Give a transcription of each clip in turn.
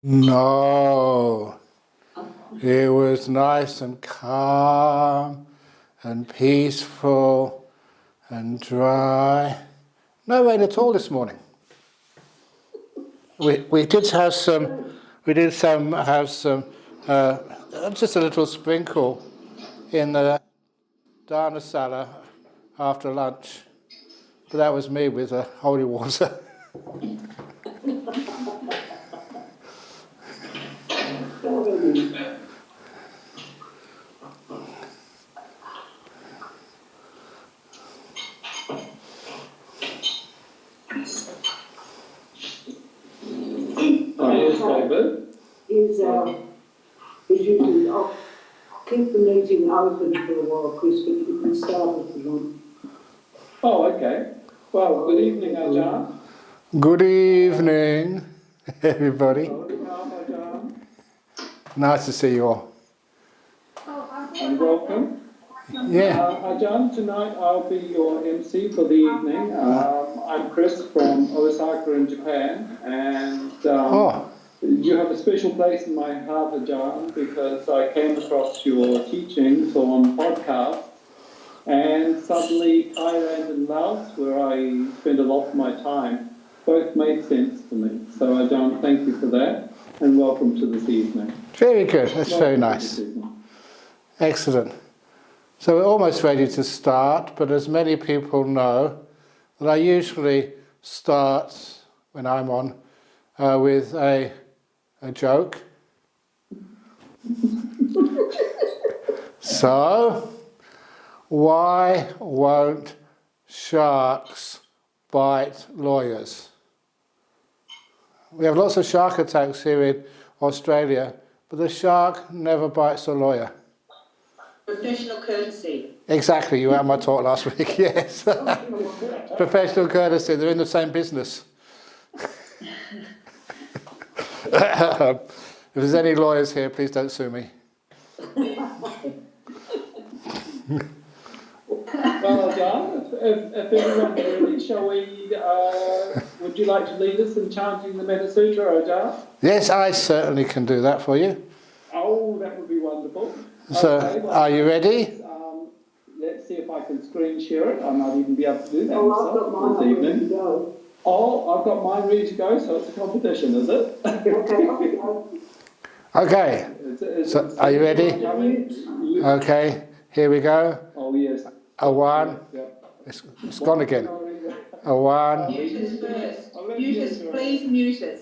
No, it was nice and calm and peaceful and dry. No rain at all this morning. We did have some just a little sprinkle in the Dharmasala after lunch, but that was me with holy water. I'll keep the meeting open for a while, Chris, but you can start if you want. Oh, okay. Well, good evening, Ajahn. Good evening, everybody. Ajahn. Nice to see you all. And welcome. Yeah. Ajahn, tonight I'll be your MC for the evening. I'm Chris from Osaka in Japan, and you have a special place in my heart, Ajahn, because I came across your teachings on podcasts, and suddenly Thailand and Laos, where I spend a lot of my time, both made sense to me. So Ajahn, thank you for that, and welcome to this evening. Very good, that's very nice. Excellent. So we're almost ready to start, but as many people know, that I usually start when I'm on with a joke. So, why won't sharks bite lawyers? We have lots of shark attacks here in Australia, but the shark never bites a lawyer. Professional courtesy. Exactly, you were at my talk last week, yes. Professional courtesy, they're in the same business. If there's any lawyers here, please don't sue me. Well, Ajahn, if everyone's ready, shall we, would you like to lead us in chanting the Metta Sutta, Ajahn? Yes, I certainly can do that for you. Oh, that would be wonderful. So, Okay, well, are you ready? Let's see if I can screen share it. I might even be able to do that I've got mine this ready to evening. go. Oh, I've got mine ready to go, so it's a competition, is it? Okay, so are you ready? Okay, here we go. Oh, yes. A one. Yep. It's gone again. A one. Mute us first. Mute us, please mute us.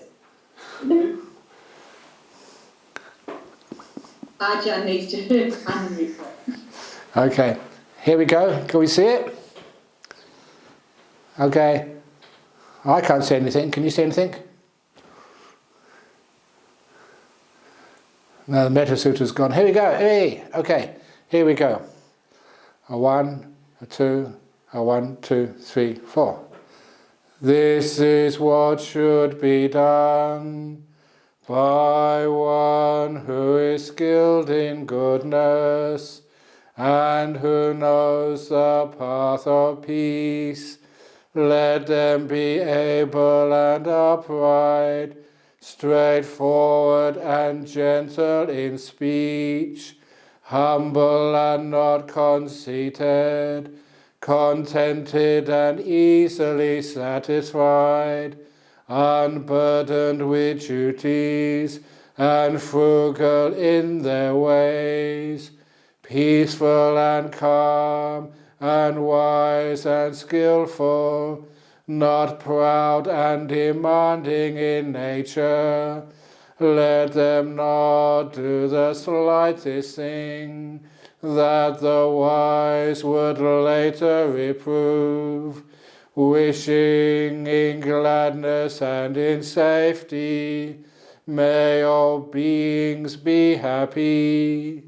Ajahn needs to unmute first. Okay, here we go. Can we see it? Okay. I can't see anything. Can you see anything? No, the Metta Sutta's gone. Here we go. Hey. Okay, here we go. A one, a two, a 1, 2, 3, 4. This is what should be done by one who is skilled in goodness and who knows the path of peace. Let them be able and upright, straightforward and gentle in speech, humble and not conceited, contented and easily satisfied, unburdened with duties, and frugal in their ways, peaceful and calm, and wise and skillful, not proud and demanding in nature. Let them not do the slightest thing that the wise would later reprove, wishing in gladness and in safety, may all beings be happy.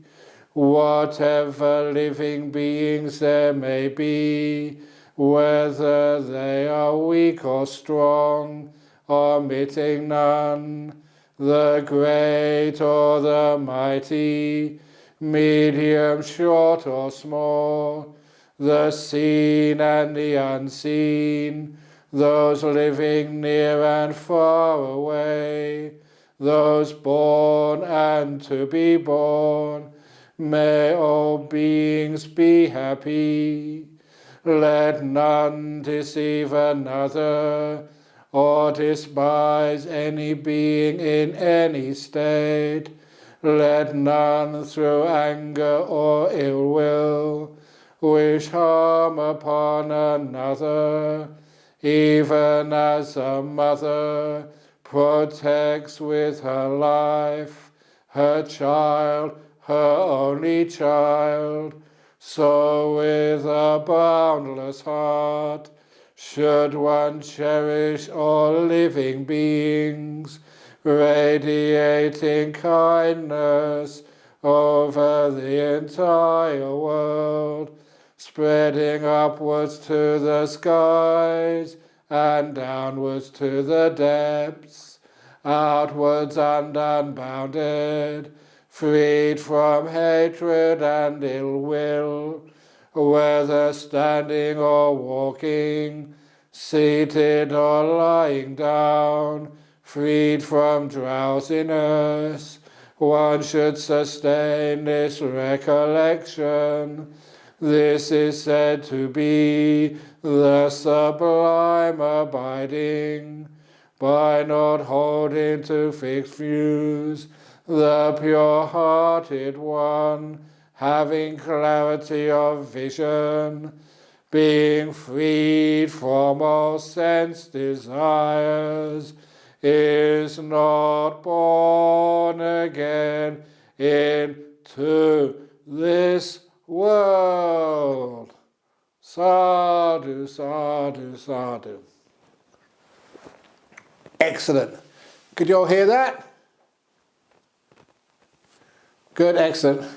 Whatever living beings there may be, whether they are weak or strong, omitting none, the great or the mighty, medium, short or small, the seen and the unseen, those living near and far away, those born and to be born. May all beings be happy. Let none deceive another, or despise any being in any state. Let none through anger or ill will wish harm upon another, even as a mother protects with her life her child, her only child. So with a boundless heart should one cherish all living beings, radiating kindness over the entire world, spreading upwards to the skies and downwards to the depths, outwards and unbounded, freed from hatred and ill will, whether standing or walking, seated or lying down, freed from drowsiness. One should sustain this recollection. This is said to be the sublime abiding. By not holding to fixed views, the pure-hearted one, having clarity of vision, being freed from all sense desires, is not born again into this world. Sadhu, sadhu, sadhu. Excellent. Could you all hear that? Good, excellent.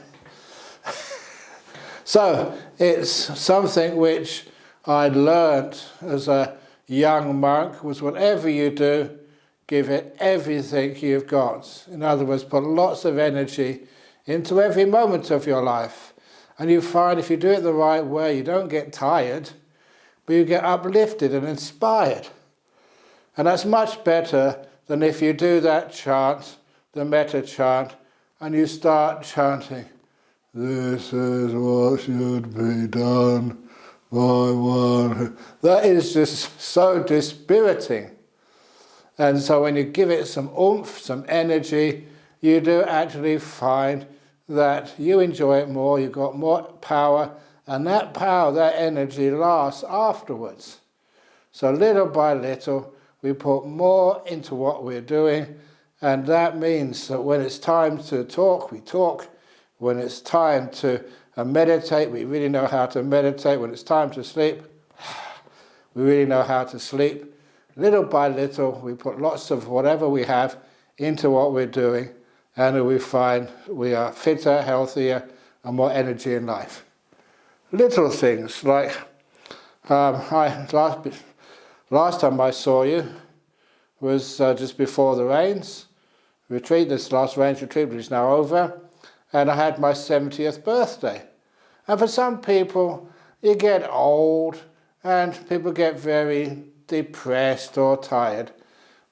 So, it's something which I learnt as a young monk, was whatever you do, give it everything you've got. In other words, put lots of energy into every moment of your life. And you find if you do it the right way, you don't get tired, but you get uplifted and inspired. And that's much better than if you do that chant, the metta chant, and you start chanting, "This is what should be done by one." That is just so dispiriting. And so when you give it some oomph, some energy, you do actually find that you enjoy it more, you've got more power, and that power, that energy lasts afterwards. So little by little, we put more into what we're doing, and that means that when it's time to talk, we talk. When it's time to meditate, we really know how to meditate. When it's time to sleep, we really know how to sleep. Little by little, we put lots of whatever we have into what we're doing, and we find we are fitter, healthier, and more energy in life. Little things like, last time I saw you was just before the rains. Retreat, this last rains retreat, which is now over, and I had my 70th birthday. And for some people, you get old, and people get very depressed or tired.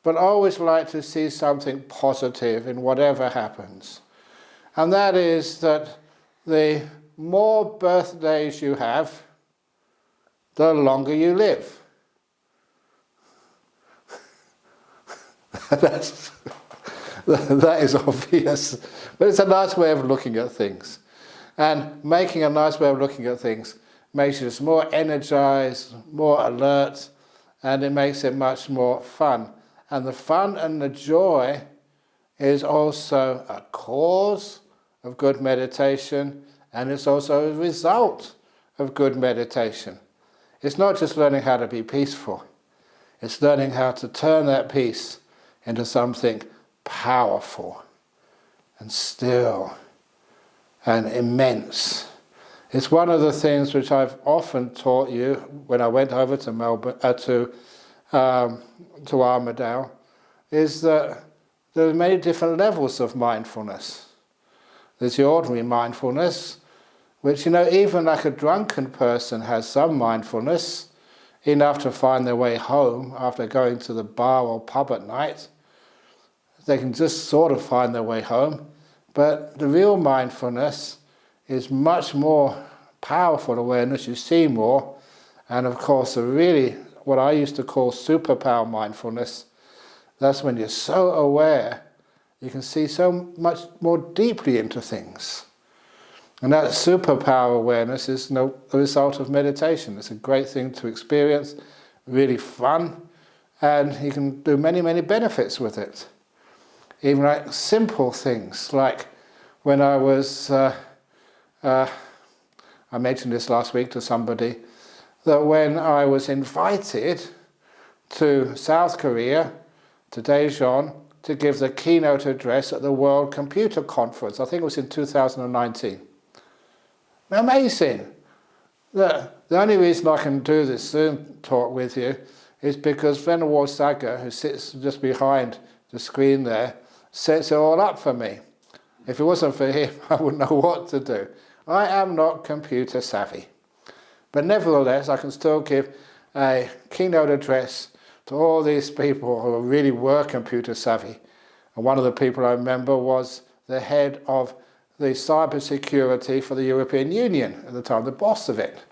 But I always like to see something positive in whatever happens. And that is that the more birthdays you have, the longer you live. That is obvious, but it's a nice way of looking at things. And making a nice way of looking at things makes you just more energized, more alert, and it makes it much more fun. And the fun and the joy is also a cause of good meditation, and it's also a result of good meditation. It's not just learning how to be peaceful, it's learning how to turn that peace into something powerful and still and immense. It's one of the things which I've often taught you when I went over to Melbourne, to Armadale, is that there are many different levels of mindfulness. There's the ordinary mindfulness, which, even like a drunken person has some mindfulness, enough to find their way home after going to the bar or pub at night. they can just sort of find their way home. But the real mindfulness is much more powerful awareness. You see more. And of course, the really, what I used to call superpower mindfulness, that's when you're so aware, you can see so much more deeply into things. And that superpower awareness is the result of meditation. It's a great thing to experience, really fun, and you can do many, many benefits with it. Even like simple things, like when I was, I mentioned this last week to somebody, that when I was invited to South Korea, to Daejeon, to give the keynote address at the World Computer Conference. I think it was in 2019. Amazing! The only reason I can do this Zoom talk with you is because Venerable Saga, who sits just behind the screen there, sets it all up for me. If it wasn't for him, I wouldn't know what to do. I am not computer savvy. But nevertheless, I can still give a keynote address to all these people who really were computer savvy. And one of the people I remember was the head of the cyber security for the European Union at the time, the boss of it.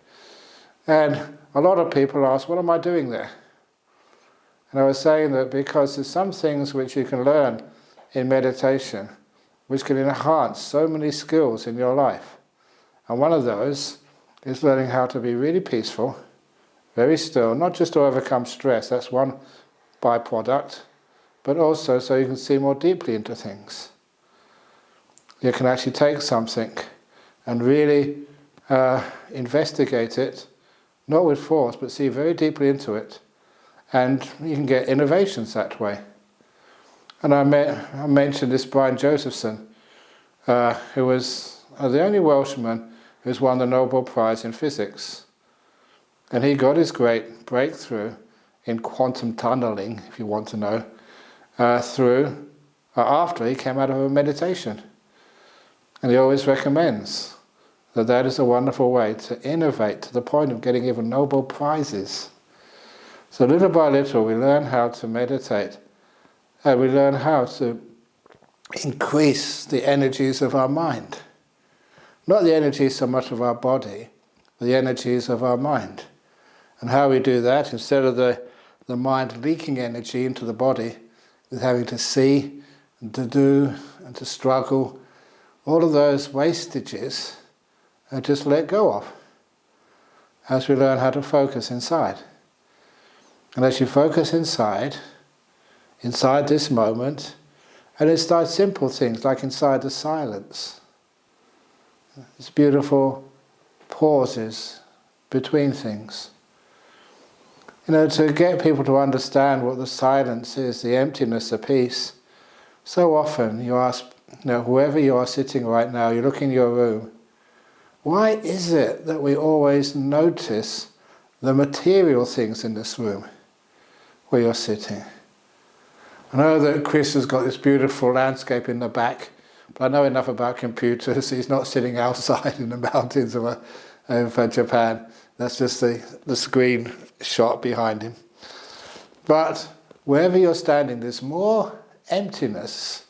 And a lot of people asked, what am I doing there? And I was saying that because there's some things which you can learn in meditation which can enhance so many skills in your life. And one of those is learning how to be really peaceful, very still, not just to overcome stress, that's one byproduct, but also so you can see more deeply into things. You can actually take something and really investigate it, not with force, but see very deeply into it. And you can get innovations that way. And I mentioned this Brian Josephson, who was the only Welshman who's won the Nobel Prize in Physics. And he got his great breakthrough in quantum tunneling, if you want to know, after he came out of a meditation. And he always recommends that that is a wonderful way to innovate to the point of getting even Nobel Prizes. So little by little we learn how to meditate. We learn how to increase the energies of our mind. Not the energies so much of our body, but the energies of our mind. And how we do that, instead of the mind leaking energy into the body, with having to see and to do and to struggle, all of those wastages are just let go of as we learn how to focus inside. And as you focus inside this moment, and inside simple things like inside the silence, it's beautiful pauses between things. To get people to understand what the silence is, the emptiness, the peace, so often you ask, whoever you are sitting right now, you look in your room, why is it that we always notice the material things in this room where you're sitting? I know that Chris has got this beautiful landscape in the back, but I know enough about computers. He's not sitting outside in the mountains of Japan. That's just the screen shot behind him. But wherever you're standing, there's more emptiness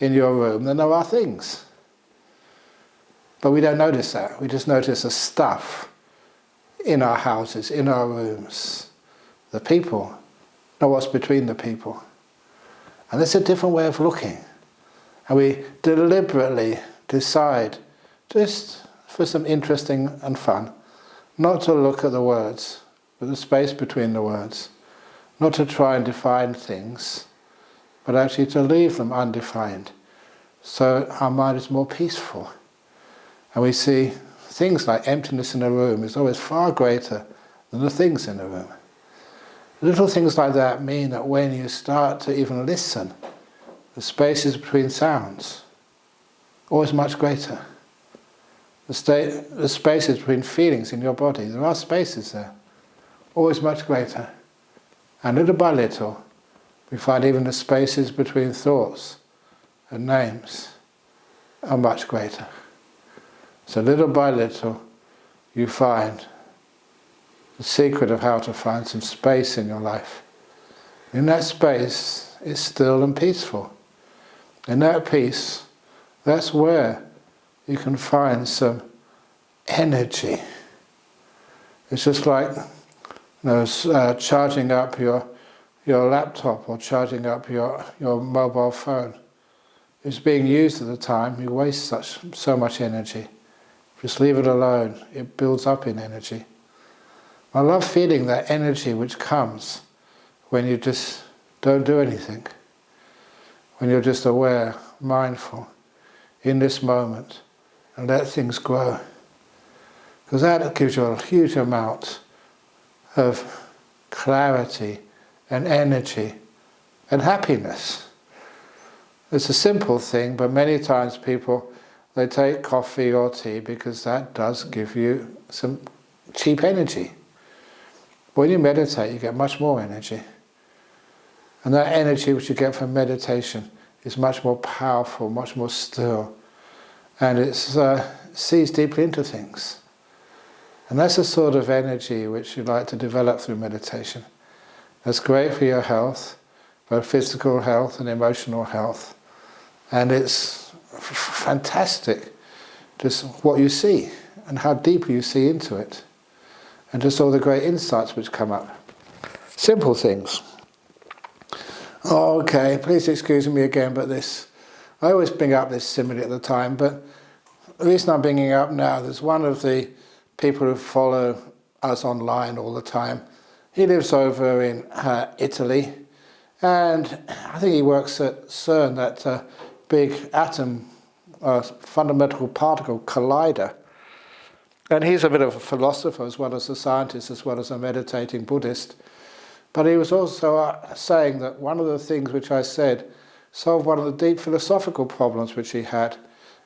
in your room than there are things. But we don't notice that. We just notice the stuff in our houses, in our rooms, the people, not what's between the people. And that's a different way of looking. And we deliberately decide, just for some interesting and fun, not to look at the words, but the space between the words. Not to try and define things, but actually to leave them undefined. So our mind is more peaceful. And we see things like emptiness in a room is always far greater than the things in the room. Little things like that mean that when you start to even listen, the spaces between sounds, always much greater. The spaces between feelings in your body, there are spaces there, always much greater. And little by little, we find even the spaces between thoughts and names are much greater. So little by little, you find the secret of how to find some space in your life. In that space, it's still and peaceful. In that peace, that's where you can find some energy. It's just like charging up your laptop or charging up your mobile phone. It's being used at the time, you waste so much energy. Just leave it alone, it builds up in energy. I love feeling that energy which comes when you just don't do anything. When you're just aware, mindful, in this moment, and let things grow. Because that gives you a huge amount of clarity and energy and happiness. It's a simple thing, but many times people, they take coffee or tea because that does give you some cheap energy. When you meditate, you get much more energy. And that energy which you get from meditation is much more powerful, much more still. And it sees deeply into things. And that's the sort of energy which you like to develop through meditation. That's great for your health, both physical health and emotional health. And it's fantastic, just what you see and how deeply you see into it. And just all the great insights which come up. Simple things. Oh, okay, please excuse me again, but I always bring up this simile at the time, but the reason I'm bringing it up now, there's one of the people who follow us online all the time. He lives over in Italy, and I think he works at CERN, that big atom fundamental particle collider. And he's a bit of a philosopher as well as a scientist, as well as a meditating Buddhist. But he was also saying that one of the things which I said solved one of the deep philosophical problems which he had,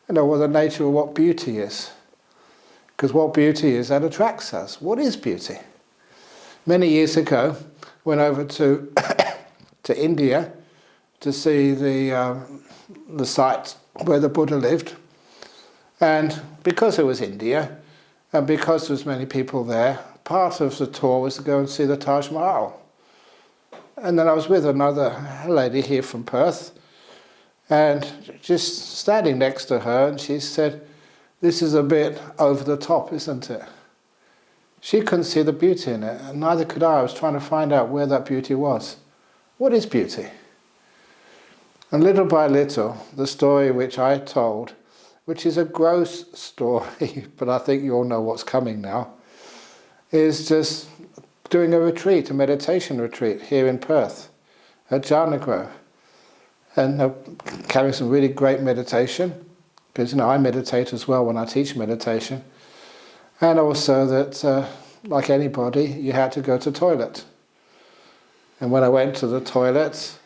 well, the nature of what beauty is. Because what beauty is, that attracts us. What is beauty? Many years ago, went over to to India to see the site where the Buddha lived. And because it was India, and because there was many people there, part of the tour was to go and see the Taj Mahal. And then I was with another lady here from Perth, and just standing next to her, and she said, "This is a bit over the top, isn't it?" She couldn't see the beauty in it, and neither could I. I was trying to find out where that beauty was. What is beauty? And little by little, the story which I told, which is a gross story, but I think you all know what's coming now, is just doing a retreat, a meditation retreat here in Perth, at Jhana Grove. And carrying some really great meditation, because I meditate as well when I teach meditation. And also that, like anybody, you had to go to the toilet. And when I went to the toilet,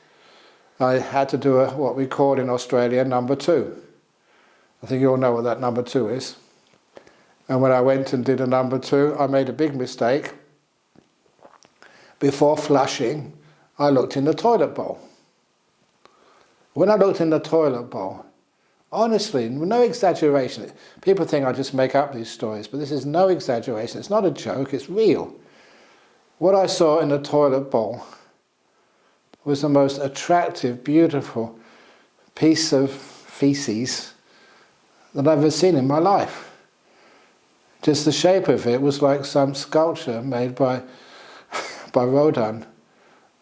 I had to do what we call in Australia number 2. I think you all know what that number 2 is. And when I went and did a number 2, I made a big mistake. Before flushing, I looked in the toilet bowl. When I looked in the toilet bowl, honestly, no exaggeration. People think I just make up these stories, but this is no exaggeration. It's not a joke, it's real. What I saw in the toilet bowl was the most attractive, beautiful piece of feces that I've ever seen in my life. Just the shape of it was like some sculpture made by Rodin.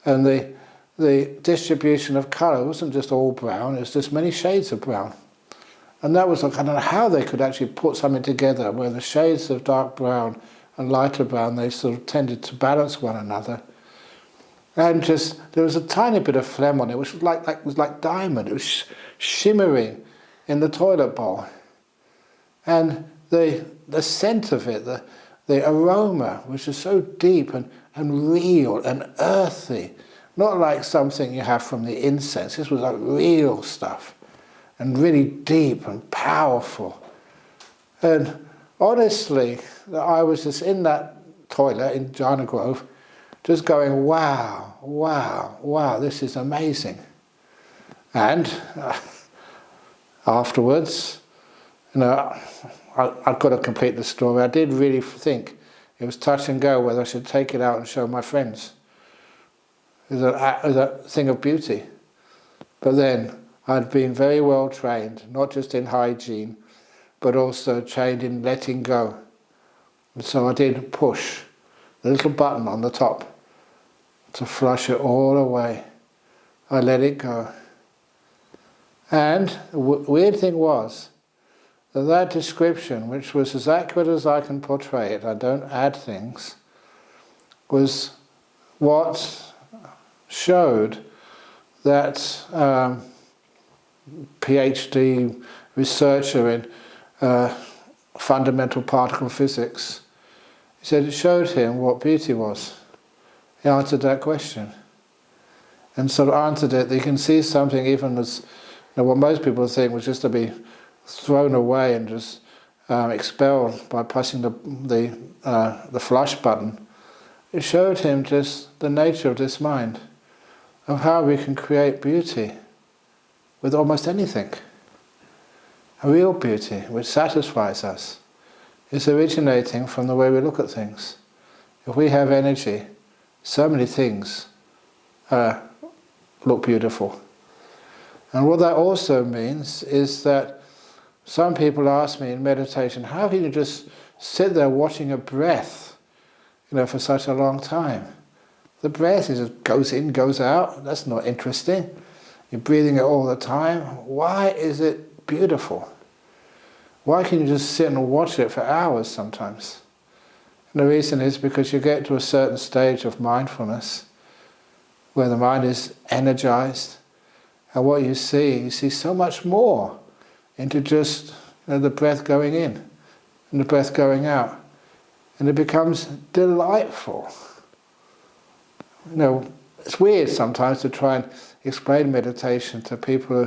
And the distribution of colour wasn't just all brown, it was just many shades of brown. And that was like, I don't know how they could actually put something together where the shades of dark brown and lighter brown, they sort of tended to balance one another. And just, there was a tiny bit of phlegm on it, which was like diamond. It was shimmering in the toilet bowl. And the scent of it, the aroma, was just so deep and real and earthy. Not like something you have from the incense. This was like real stuff. And really deep and powerful. And honestly, I was just in that toilet in Jhana Grove, just going, wow, wow, wow, this is amazing. And afterwards, I've got to complete the story. I did really think it was touch and go whether I should take it out and show my friends. It was a thing of beauty. But then I'd been very well trained, not just in hygiene, but also trained in letting go. And so I did push the little button on the top to flush it all away. I let it go. And the weird thing was that description, which was as accurate as I can portray it, I don't add things, was what showed that PhD researcher in fundamental particle physics, he said it showed him what beauty was. He answered that question. And sort of answered it, that you can see something even as, what most people think was just to be thrown away and just expelled by pressing the flush button. It showed him just the nature of this mind, of how we can create beauty with almost anything. A real beauty which satisfies us is originating from the way we look at things. If we have energy, so many things look beautiful. And what that also means is that some people ask me in meditation, how can you just sit there watching a breath, for such a long time? The breath just goes in, goes out. That's not interesting. You're breathing it all the time. Why is it beautiful? Why can you just sit and watch it for hours sometimes? And the reason is because you get to a certain stage of mindfulness where the mind is energized, and what you see so much more into just the breath going in and the breath going out. And it becomes delightful. It's weird sometimes to try and explain meditation to people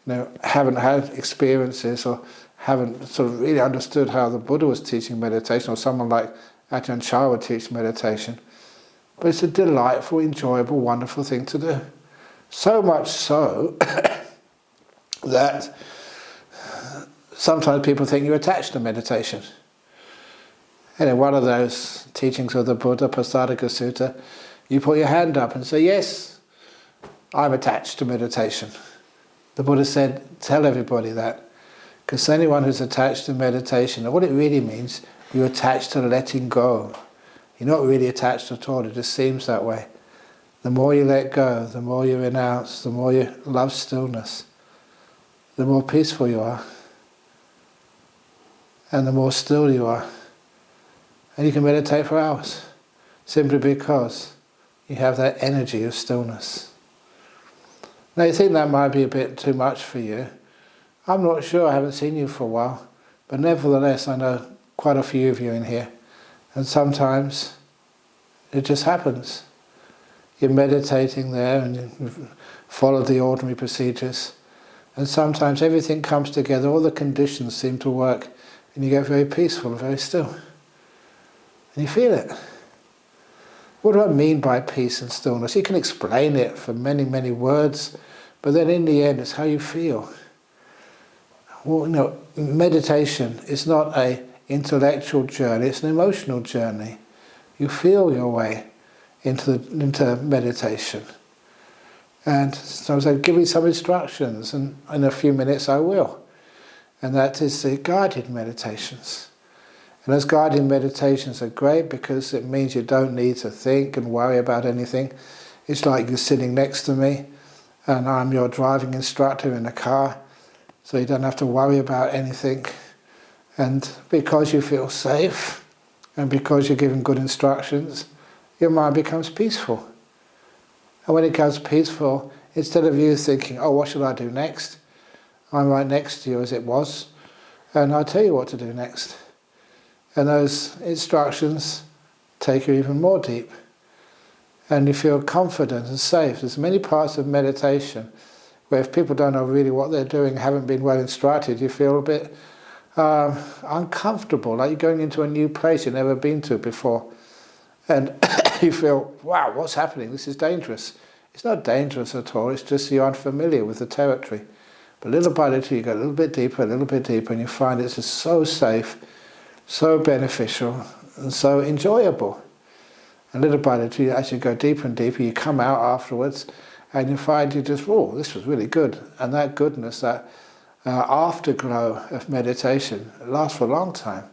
who haven't had experiences or haven't sort of really understood how the Buddha was teaching meditation, or someone like Ajahn Brahm would teach meditation. But it's a delightful, enjoyable, wonderful thing to do. So much so that sometimes people think you're attached to meditation. And in one of those teachings of the Buddha, Passadika Sutta, you put your hand up and say, yes, I'm attached to meditation. The Buddha said, tell everybody that. Because anyone who's attached to meditation, what it really means, you're attached to letting go. You're not really attached at all, it just seems that way. The more you let go, the more you renounce, the more you love stillness, the more peaceful you are, and the more still you are. And you can meditate for hours, simply because you have that energy of stillness. Now you think that might be a bit too much for you. I'm not sure, I haven't seen you for a while, but nevertheless I know quite a few of you in here, and sometimes it just happens. You're meditating there and you follow the ordinary procedures, and sometimes everything comes together, all the conditions seem to work, and you get very peaceful and very still. And you feel it. What do I mean by peace and stillness? You can explain it for many, many words, but then in the end it's how you feel. Well, meditation is not an intellectual journey, it's an emotional journey. You feel your way into meditation. And sometimes I give you some instructions, and in a few minutes I will. And that is the guided meditations. And those guided meditations are great because it means you don't need to think and worry about anything. It's like you're sitting next to me and I'm your driving instructor in a car, so you don't have to worry about anything. And because you feel safe and because you're given good instructions, your mind becomes peaceful. And when it becomes peaceful, instead of you thinking, oh, what should I do next? I'm right next to you as it was, and I'll tell you what to do next. And those instructions take you even more deep. And you feel confident and safe. There's many parts of meditation where if people don't know really what they're doing, haven't been well instructed, you feel a bit uncomfortable, like you're going into a new place you've never been to before. And you feel, wow, what's happening? This is dangerous. It's not dangerous at all, it's just you're unfamiliar with the territory. But little by little you go a little bit deeper, and you find it's just so safe, so beneficial, and so enjoyable. And little by little, as you go deeper and deeper, you come out afterwards, and you find you just, oh, this was really good. And that goodness, that afterglow of meditation, it lasts for a long time.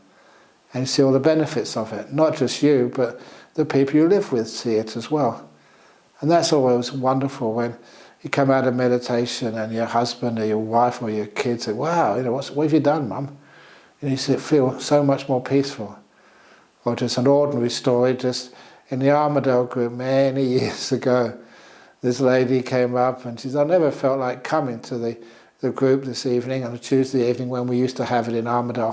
And you see all the benefits of it. Not just you, but the people you live with see it as well. And that's always wonderful when you come out of meditation and your husband or your wife or your kids say, wow, what have you done, Mum? And you feel so much more peaceful. Or just an ordinary story, just in the Armadale group many years ago, this lady came up and she said, I never felt like coming to the group this evening, on a Tuesday evening when we used to have it in Armadale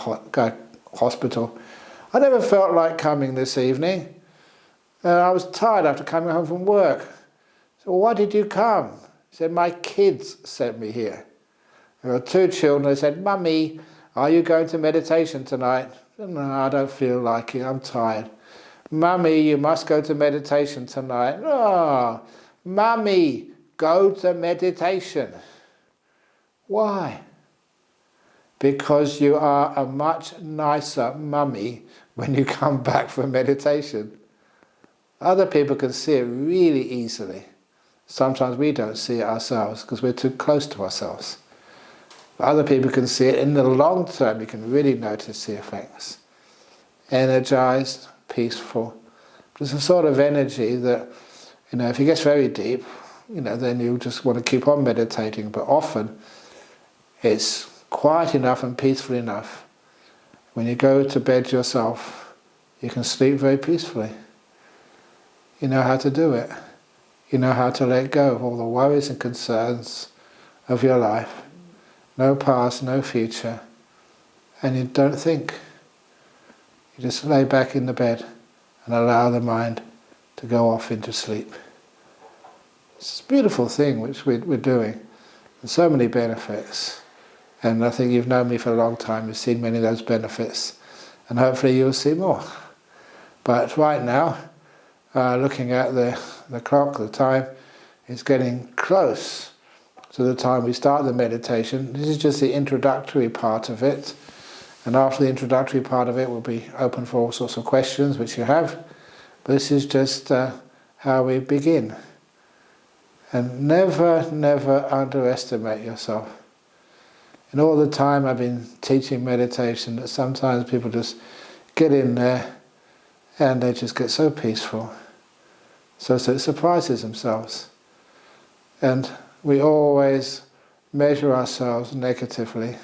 Hospital. I never felt like coming this evening. I was tired after coming home from work. So why did you come? She said, my kids sent me here. There were 2 children. They said, Mummy, are you going to meditation tonight? I said, no, I don't feel like it. I'm tired. Mummy, you must go to meditation tonight. Oh, Mummy, go to meditation. Why? Because you are a much nicer mummy when you come back from meditation. Other people can see it really easily. Sometimes we don't see it ourselves because we're too close to ourselves. But other people can see it in the long term. You can really notice the effects. Energized, peaceful. There's a sort of energy that, if it gets very deep, then you just want to keep on meditating. But often it's quiet enough and peaceful enough. When you go to bed yourself, you can sleep very peacefully. You know how to do it. You know how to let go of all the worries and concerns of your life. No past, no future. And you don't think. You just lay back in the bed and allow the mind to go off into sleep. It's a beautiful thing which we're doing. There's so many benefits. And I think you've known me for a long time. You've seen many of those benefits. And hopefully you'll see more. But right now, looking at the clock, the time is getting close to the time we start the meditation. This is just the introductory part of it. And after the introductory part of it, we'll be open for all sorts of questions which you have. But this is just how we begin. And never, never underestimate yourself. And all the time I've been teaching meditation, that sometimes people just get in there and they just get so peaceful. So it surprises themselves. And we always measure ourselves negatively.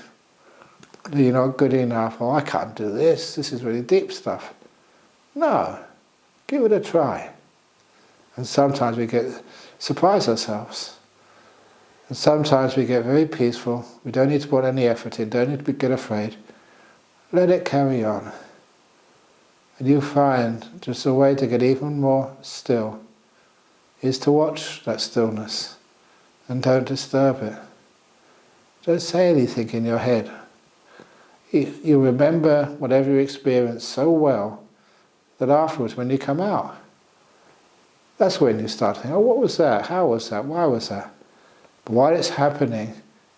You're not good enough. Oh, I can't do this. This is really deep stuff. No. Give it a try. And sometimes we surprise ourselves. And sometimes we get very peaceful. We don't need to put any effort in. Don't need to get afraid. Let it carry on. And you find just a way to get even more still is to watch that stillness and don't disturb it. Don't say anything in your head. You remember whatever you experienced so well that afterwards when you come out, that's when you start thinking, oh, what was that? How was that? Why was that? But while it's happening,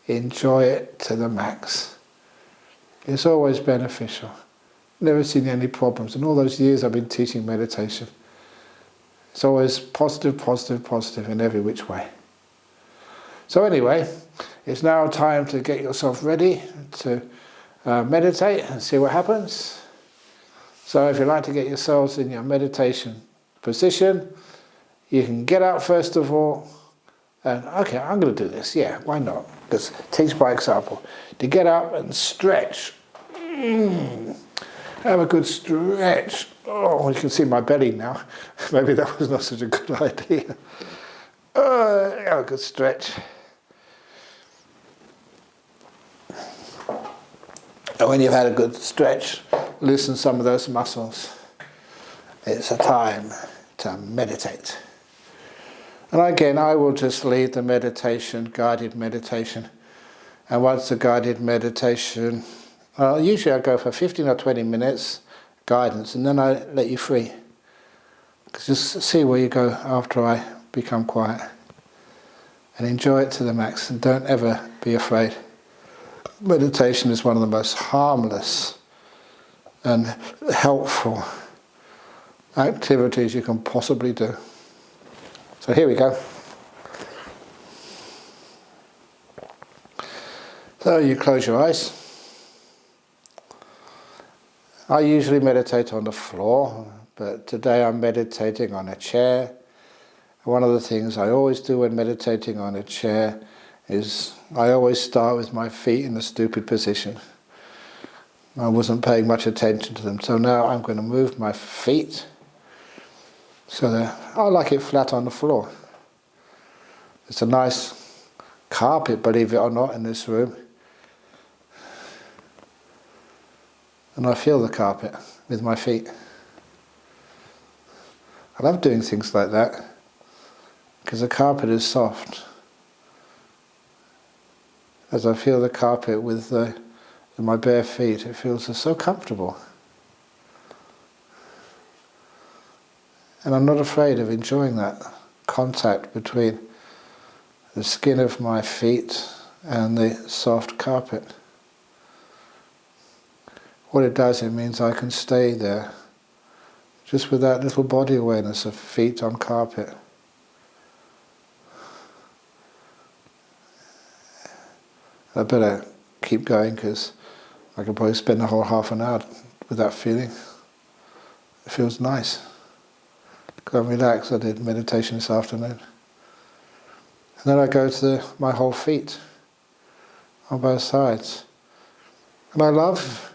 enjoy it to the max. It's always beneficial. Never seen any problems. In all those years I've been teaching meditation, it's always positive, positive, positive in every which way. So anyway, it's now time to get yourself ready to meditate and see what happens. So if you'd like to get yourselves in your meditation position, you can get up first of all, and okay, I'm going to do this, yeah, why not? Because teach by example. To get up and stretch. Have a good stretch. Oh, you can see my belly now. Maybe that was not such a good idea. Have a good stretch. And when you've had a good stretch, loosen some of those muscles. It's a time to meditate. And again, I will just lead the meditation, guided meditation. And once the guided meditation, usually I go for 15 or 20 minutes guidance, and then I let you free. Just see where you go after I become quiet. And enjoy it to the max, and don't ever be afraid. Meditation is one of the most harmless and helpful activities you can possibly do. So here we go. So you close your eyes. I usually meditate on the floor, but today I'm meditating on a chair. One of the things I always do when meditating on a chair is I always start with my feet in a stupid position. I wasn't paying much attention to them, so now I'm going to move my feet so that I like it flat on the floor. It's a nice carpet, believe it or not, in this room. And I feel the carpet with my feet. I love doing things like that because the carpet is soft. As I feel the carpet with my bare feet, it feels so comfortable. And I'm not afraid of enjoying that contact between the skin of my feet and the soft carpet. What it does, it means I can stay there, just with that little body awareness of feet on carpet. I better keep going because I could probably spend the whole half an hour with that feeling. It feels nice. I'm relaxed. I did meditation this afternoon. And then I go to my whole feet on both sides. And I love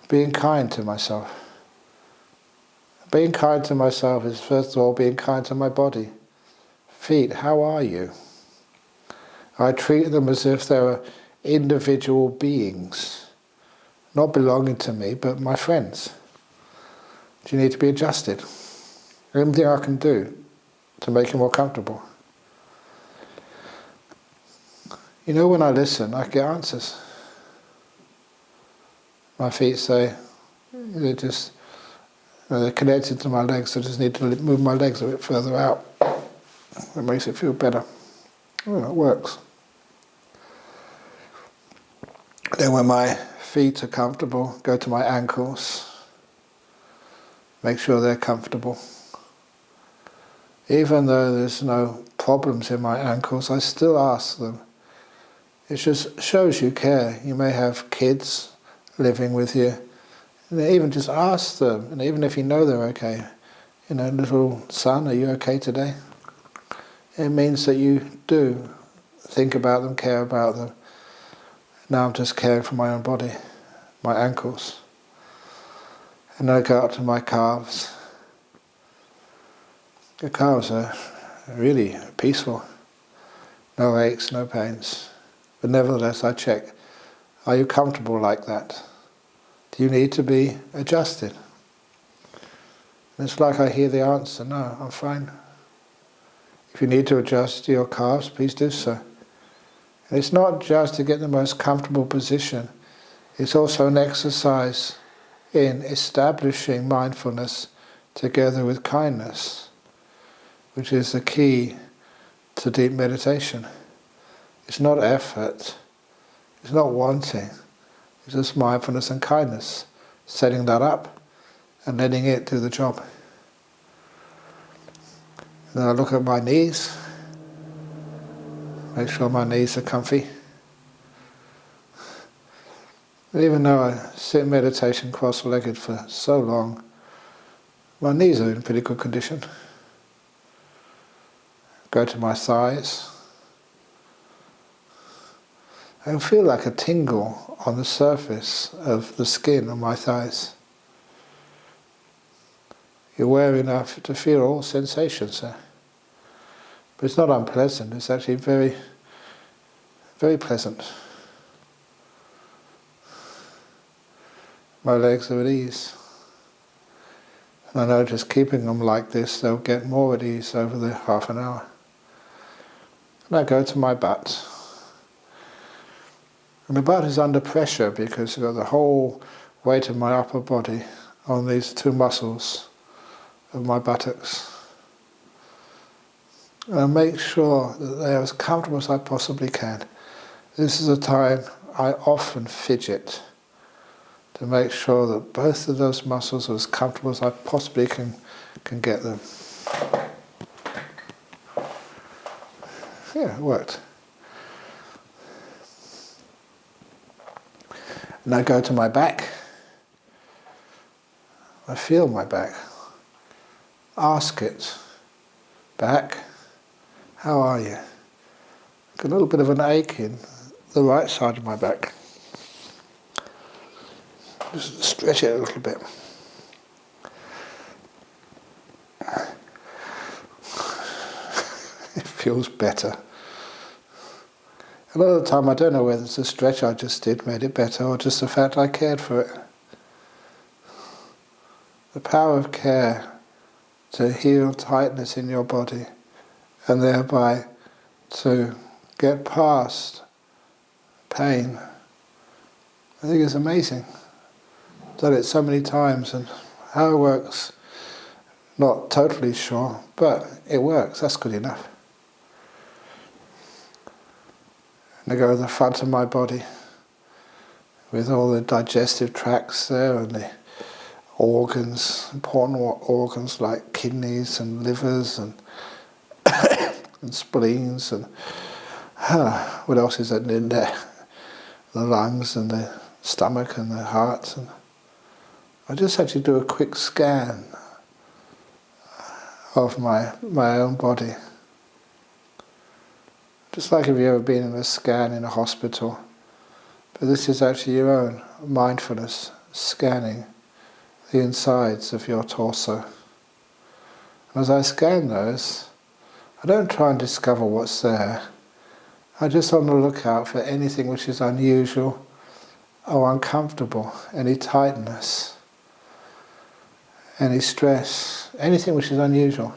being kind to myself. Being kind to myself is first of all being kind to my body. Feet, how are you? I treat them as if they were individual beings, not belonging to me, but my friends. Do you need to be adjusted? Anything I can do to make you more comfortable? You know, when I listen, I get answers. My feet say, they're connected to my legs, so I just need to move my legs a bit further out. It makes it feel better. Well, it works. Then when my feet are comfortable, go to my ankles. Make sure they're comfortable. Even though there's no problems in my ankles, I still ask them. It just shows you care. You may have kids living with you, and even just ask them, and even if you know they're okay, little son, are you okay today? It means that you do think about them, care about them. Now I'm just caring for my own body, my ankles. And then I go up to my calves. The calves are really peaceful. No aches, no pains. But nevertheless I check, are you comfortable like that? Do you need to be adjusted? And it's like I hear the answer, no, I'm fine. If you need to adjust your calves, please do so. And it's not just to get the most comfortable position, it's also an exercise in establishing mindfulness together with kindness, which is the key to deep meditation. It's not effort, it's not wanting, it's just mindfulness and kindness, setting that up and letting it do the job. And then I look at my knees, make sure my knees are comfy. And even though I sit in meditation cross-legged for so long, my knees are in pretty good condition. Go to my thighs. I can feel like a tingle on the surface of the skin on my thighs. You're aware enough to feel all sensations there. But it's not unpleasant, it's actually very, very pleasant. My legs are at ease. And I know just keeping them like this, they'll get more at ease over the half an hour. And I go to my butt. And the butt is under pressure because I've got the whole weight of my upper body on these two muscles of my buttocks. And I make sure that they are as comfortable as I possibly can. This is a time I often fidget to make sure that both of those muscles are as comfortable as I possibly can get them. Yeah, it worked. And I go to my back. I feel my back. Ask it, back, how are you? Got a little bit of an ache in the right side of my back. Just stretch it a little bit. It feels better. A lot of the time I don't know whether it's the stretch I just did made it better or just the fact I cared for it. The power of care to heal tightness in your body and thereby to get past pain, I think it's amazing. I've done it so many times, and how it works, not totally sure, but it works, that's good enough. And I go to the front of my body with all the digestive tracts there and the organs, important organs like kidneys and livers and and spleens and what else is in there? The lungs and the stomach and the heart. And I just actually do a quick scan of my own body. Just like if you've ever been in a scan in a hospital, but this is actually your own mindfulness scanning the insides of your torso. And as I scan those, I don't try and discover what's there. I just on the lookout for anything which is unusual or uncomfortable, any tightness, any stress, anything which is unusual.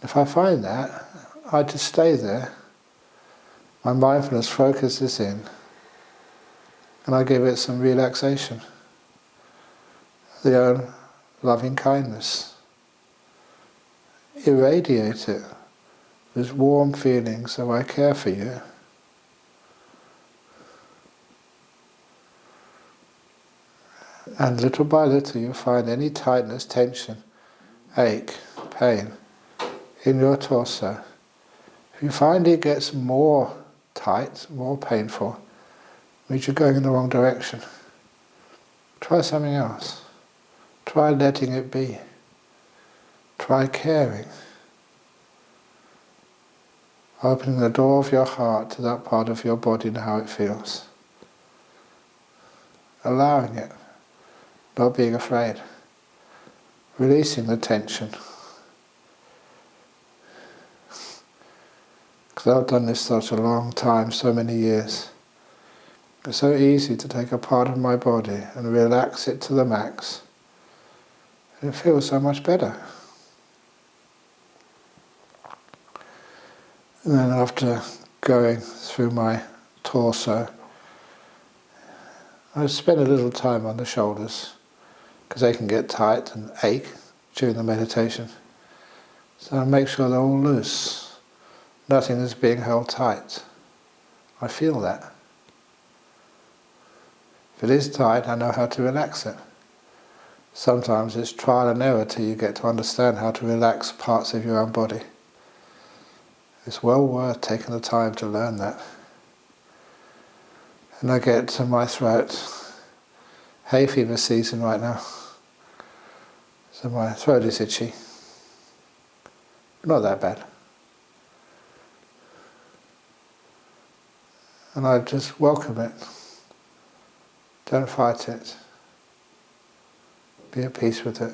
If I find that, I just stay there. My mindfulness focuses in, and I give it some relaxation, the own loving kindness. Irradiate it with warm feelings of I care for you. And little by little you find any tightness, tension, ache, pain in your torso. If you find it gets more tight, more painful, it means you're going in the wrong direction. Try something else. Try letting it be. Try caring. Opening the door of your heart to that part of your body and how it feels. Allowing it. Not being afraid. Releasing the tension. Because I've done this such a long time, so many years. It's so easy to take a part of my body and relax it to the max. And it feels so much better. And then after going through my torso, I spend a little time on the shoulders because they can get tight and ache during the meditation. So I make sure they're all loose. Nothing is being held tight. I feel that. If it is tight, I know how to relax it. Sometimes it's trial and error till you get to understand how to relax parts of your own body. It's well worth taking the time to learn that. And I get to my throat. Hay fever season right now. So my throat is itchy. Not that bad. And I just welcome it. Don't fight it. Be at peace with it.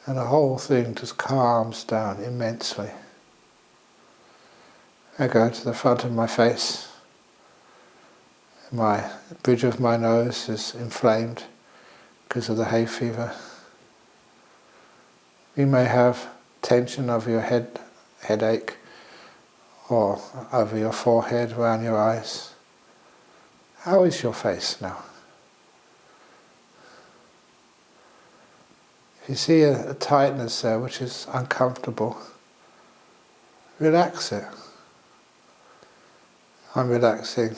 And the whole thing just calms down immensely. I go to the front of my face. My bridge of my nose is inflamed because of the hay fever. You may have tension over your headache, or over your forehead, around your eyes. How is your face now? If you see a tightness there which is uncomfortable, relax it. I'm relaxing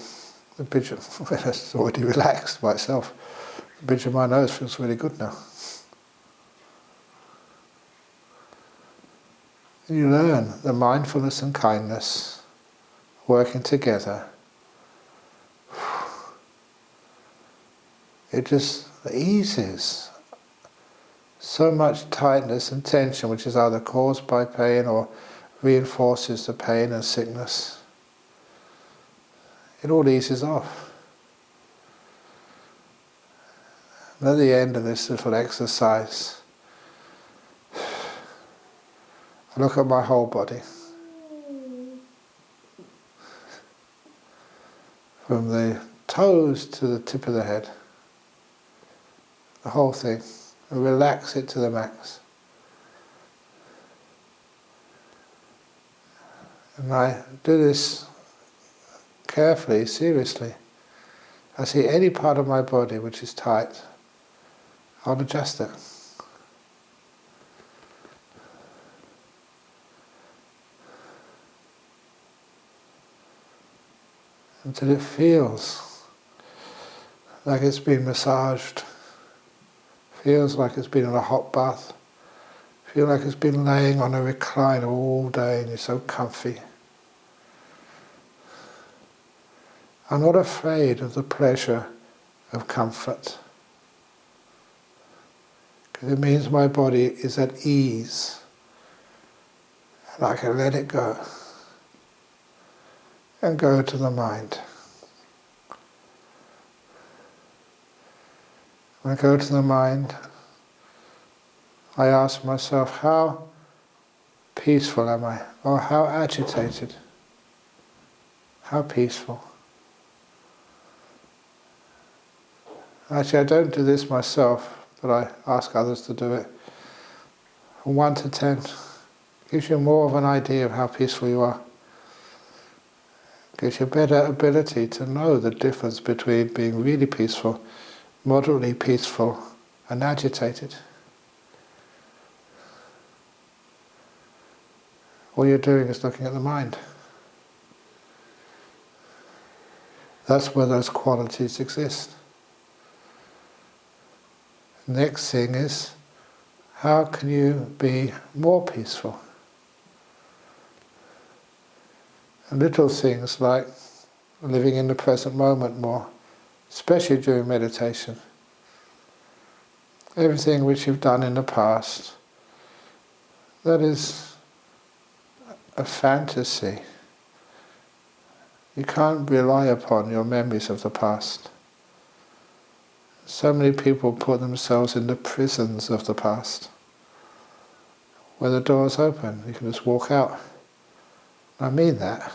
the bridge of, well, it's already relaxed by itself. The bridge of my nose feels really good now. You learn the mindfulness and kindness working together. it just eases so much tightness and tension which is either caused by pain or reinforces the pain and sickness. It all eases off. And at the end of this little exercise, I look at my whole body. From the toes to the tip of the head. The whole thing. And relax it to the max. And I do this carefully, seriously. I see any part of my body which is tight, I'll adjust it. Until it feels like it's been massaged, feels like it's been in a hot bath, feels like it's been laying on a recliner all day and you're so comfy. I'm not afraid of the pleasure of comfort, because it means my body is at ease and I can let it go and go to the mind. When I go to the mind, I ask myself, how peaceful am I? Or how agitated? How peaceful? Actually, I don't do this myself, but I ask others to do it. From 1 to 10, gives you more of an idea of how peaceful you are. Gives you a better ability to know the difference between being really peaceful, moderately peaceful, and agitated. All you're doing is looking at the mind. That's where those qualities exist. Next thing is, how can you be more peaceful? And little things like living in the present moment more, especially during meditation. Everything which you've done in the past, that is a fantasy. You can't rely upon your memories of the past. So many people put themselves in the prisons of the past, where the door's open, you can just walk out. I mean that.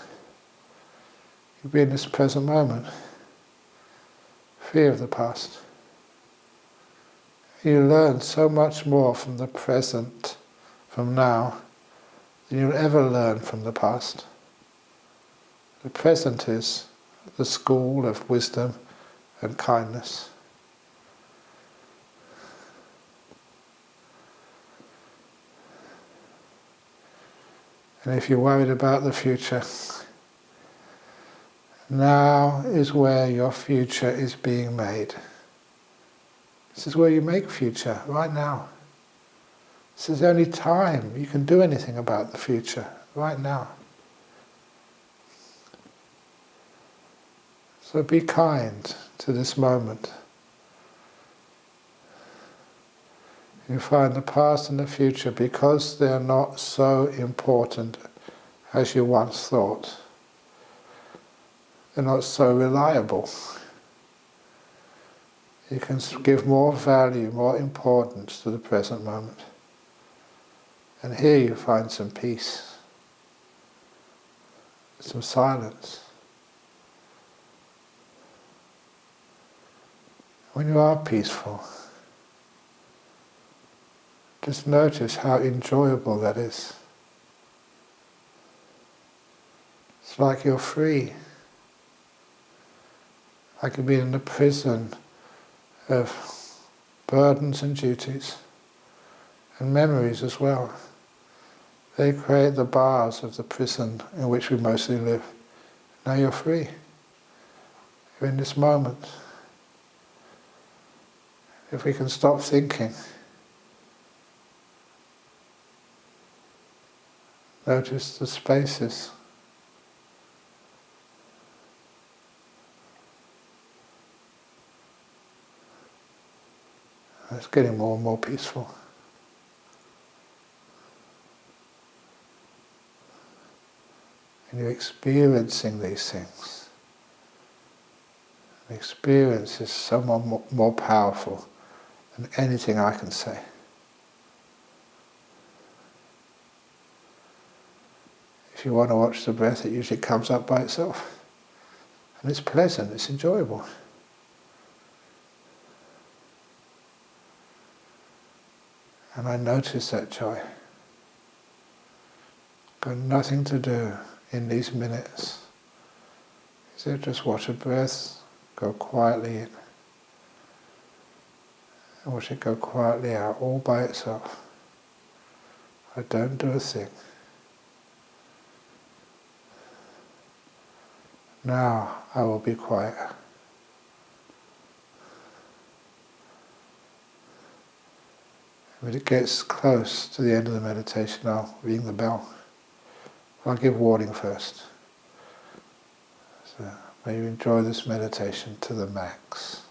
You be in this present moment, free of the past. You learn so much more from the present, from now, than you'll ever learn from the past. The present is the school of wisdom and kindness. And if you're worried about the future, now is where your future is being made. This is where you make future, right now. This is the only time you can do anything about the future, right now. So be kind to this moment. You find the past and the future, because they're not so important as you once thought. They're not so reliable. You can give more value, more importance to the present moment. And here you find some peace, some silence. When you are peaceful, just notice how enjoyable that is. It's like you're free. Like you've been in the prison of burdens and duties, and memories as well. They create the bars of the prison in which we mostly live. Now you're free. You're in this moment. If we can stop thinking, notice the spaces. And it's getting more and more peaceful. And you're experiencing these things. The experience is so more powerful than anything I can say. If you want to watch the breath, it usually comes up by itself. And it's pleasant, it's enjoyable. And I notice that joy. Got nothing to do in these minutes. Except just watch a breath go quietly in. And watch it go quietly out, all by itself. I don't do a thing. Now I will be quiet. When it gets close to the end of the meditation, I'll ring the bell. I'll give warning first. So may you enjoy this meditation to the max.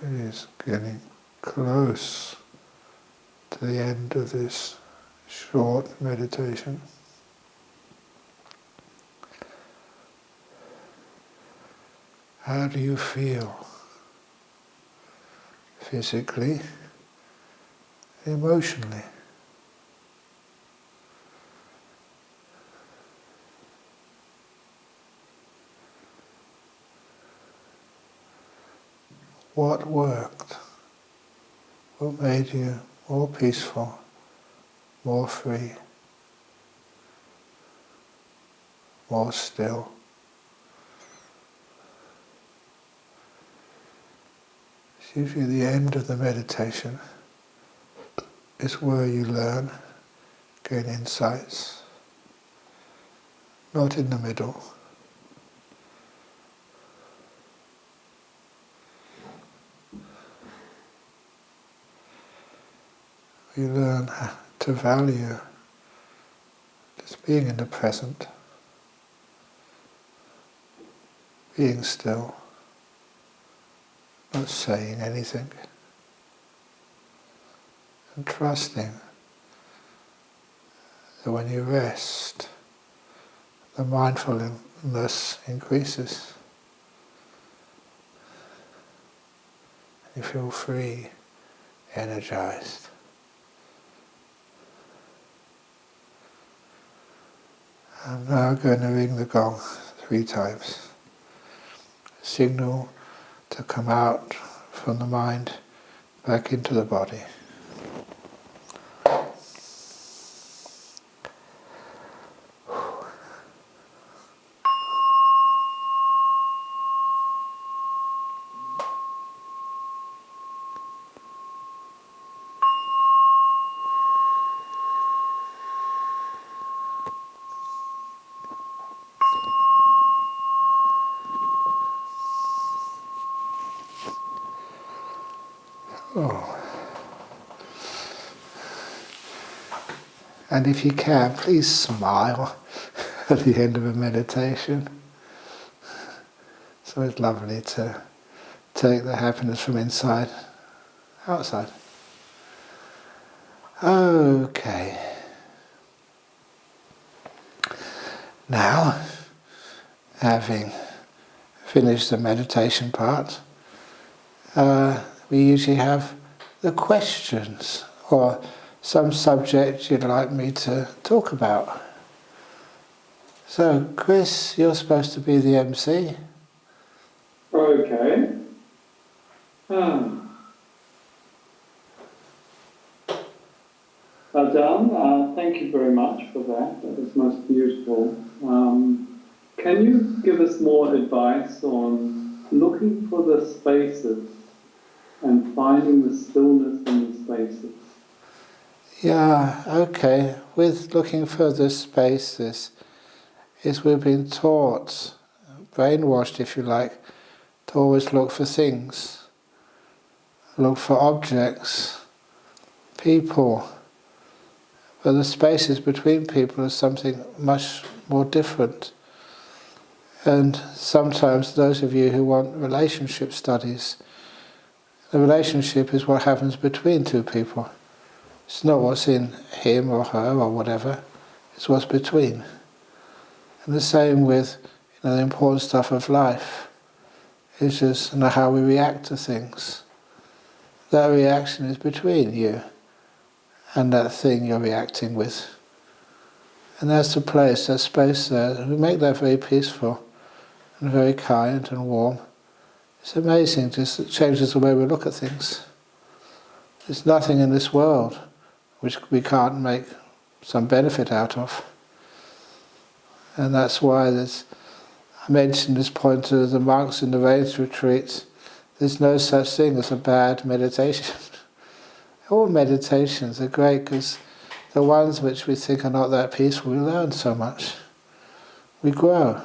It is getting close to the end of this short meditation. How do you feel physically, emotionally? What worked? What made you more peaceful, more free, more still? It's usually the end of the meditation is where you learn, gain insights, not in the middle. You learn to value just being in the present, being still, not saying anything, and trusting that when you rest, the mindfulness increases. You feel free, energized. I'm now going to ring the gong 3 times. Signal to come out from the mind back into the body. Oh. And if you can, please smile at the end of a meditation. It's always lovely to take the happiness from inside, outside. Okay. Now, having finished the meditation part, we usually have the questions or some subject you'd like me to talk about. So, Chris, you're supposed to be the MC. Okay. Ajahn, thank you very much for that. That was most beautiful. Can you give us more advice on looking for the spaces and finding the stillness in the spaces? Yeah, okay. With looking for the spaces, is we've been taught, brainwashed if you like, to always look for things, look for objects, people. But the spaces between people is something much more different. And sometimes those of you who want relationship studies, the relationship is what happens between two people. It's not what's in him or her or whatever, it's what's between. And the same with the important stuff of life. It's just how we react to things. That reaction is between you and that thing you're reacting with. And that's the place, that space there. We make that very peaceful and very kind and warm. It's amazing, just it changes the way we look at things. There's nothing in this world which we can't make some benefit out of. And that's why I mentioned this point to the monks in the rains retreats. There's no such thing as a bad meditation. All meditations are great because the ones which we think are not that peaceful, we learn so much. We grow.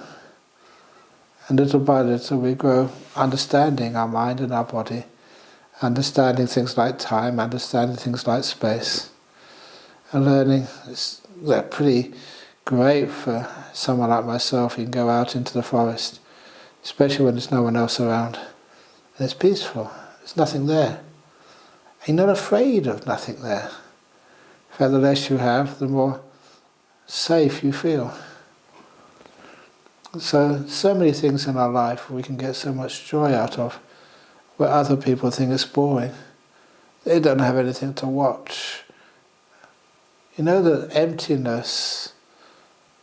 And little by little we grow understanding our mind and our body, understanding things like time, understanding things like space. And learning is pretty great for someone like myself. You can go out into the forest, especially when there's no one else around. And it's peaceful. There's nothing there. And you're not afraid of nothing there. In fact, the less you have, the more safe you feel. So many things in our life we can get so much joy out of, where other people think it's boring. They don't have anything to watch. You know that emptiness,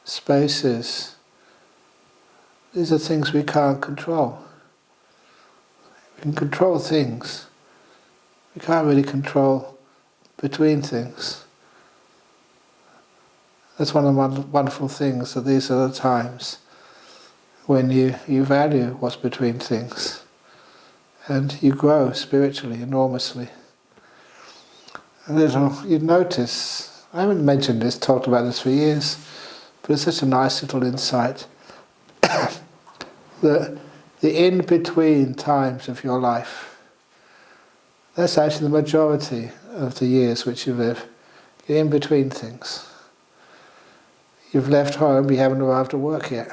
spaces, these are things we can't control. We can control things. We can't really control between things. That's one of the wonderful things, that these are the times when you value what's between things. And you grow spiritually enormously. You'd notice, I haven't mentioned this, talked about this for years, but it's such a nice little insight, that the in-between times of your life, that's actually the majority of the years which you live. You're in between things. You've left home, you haven't arrived at work yet.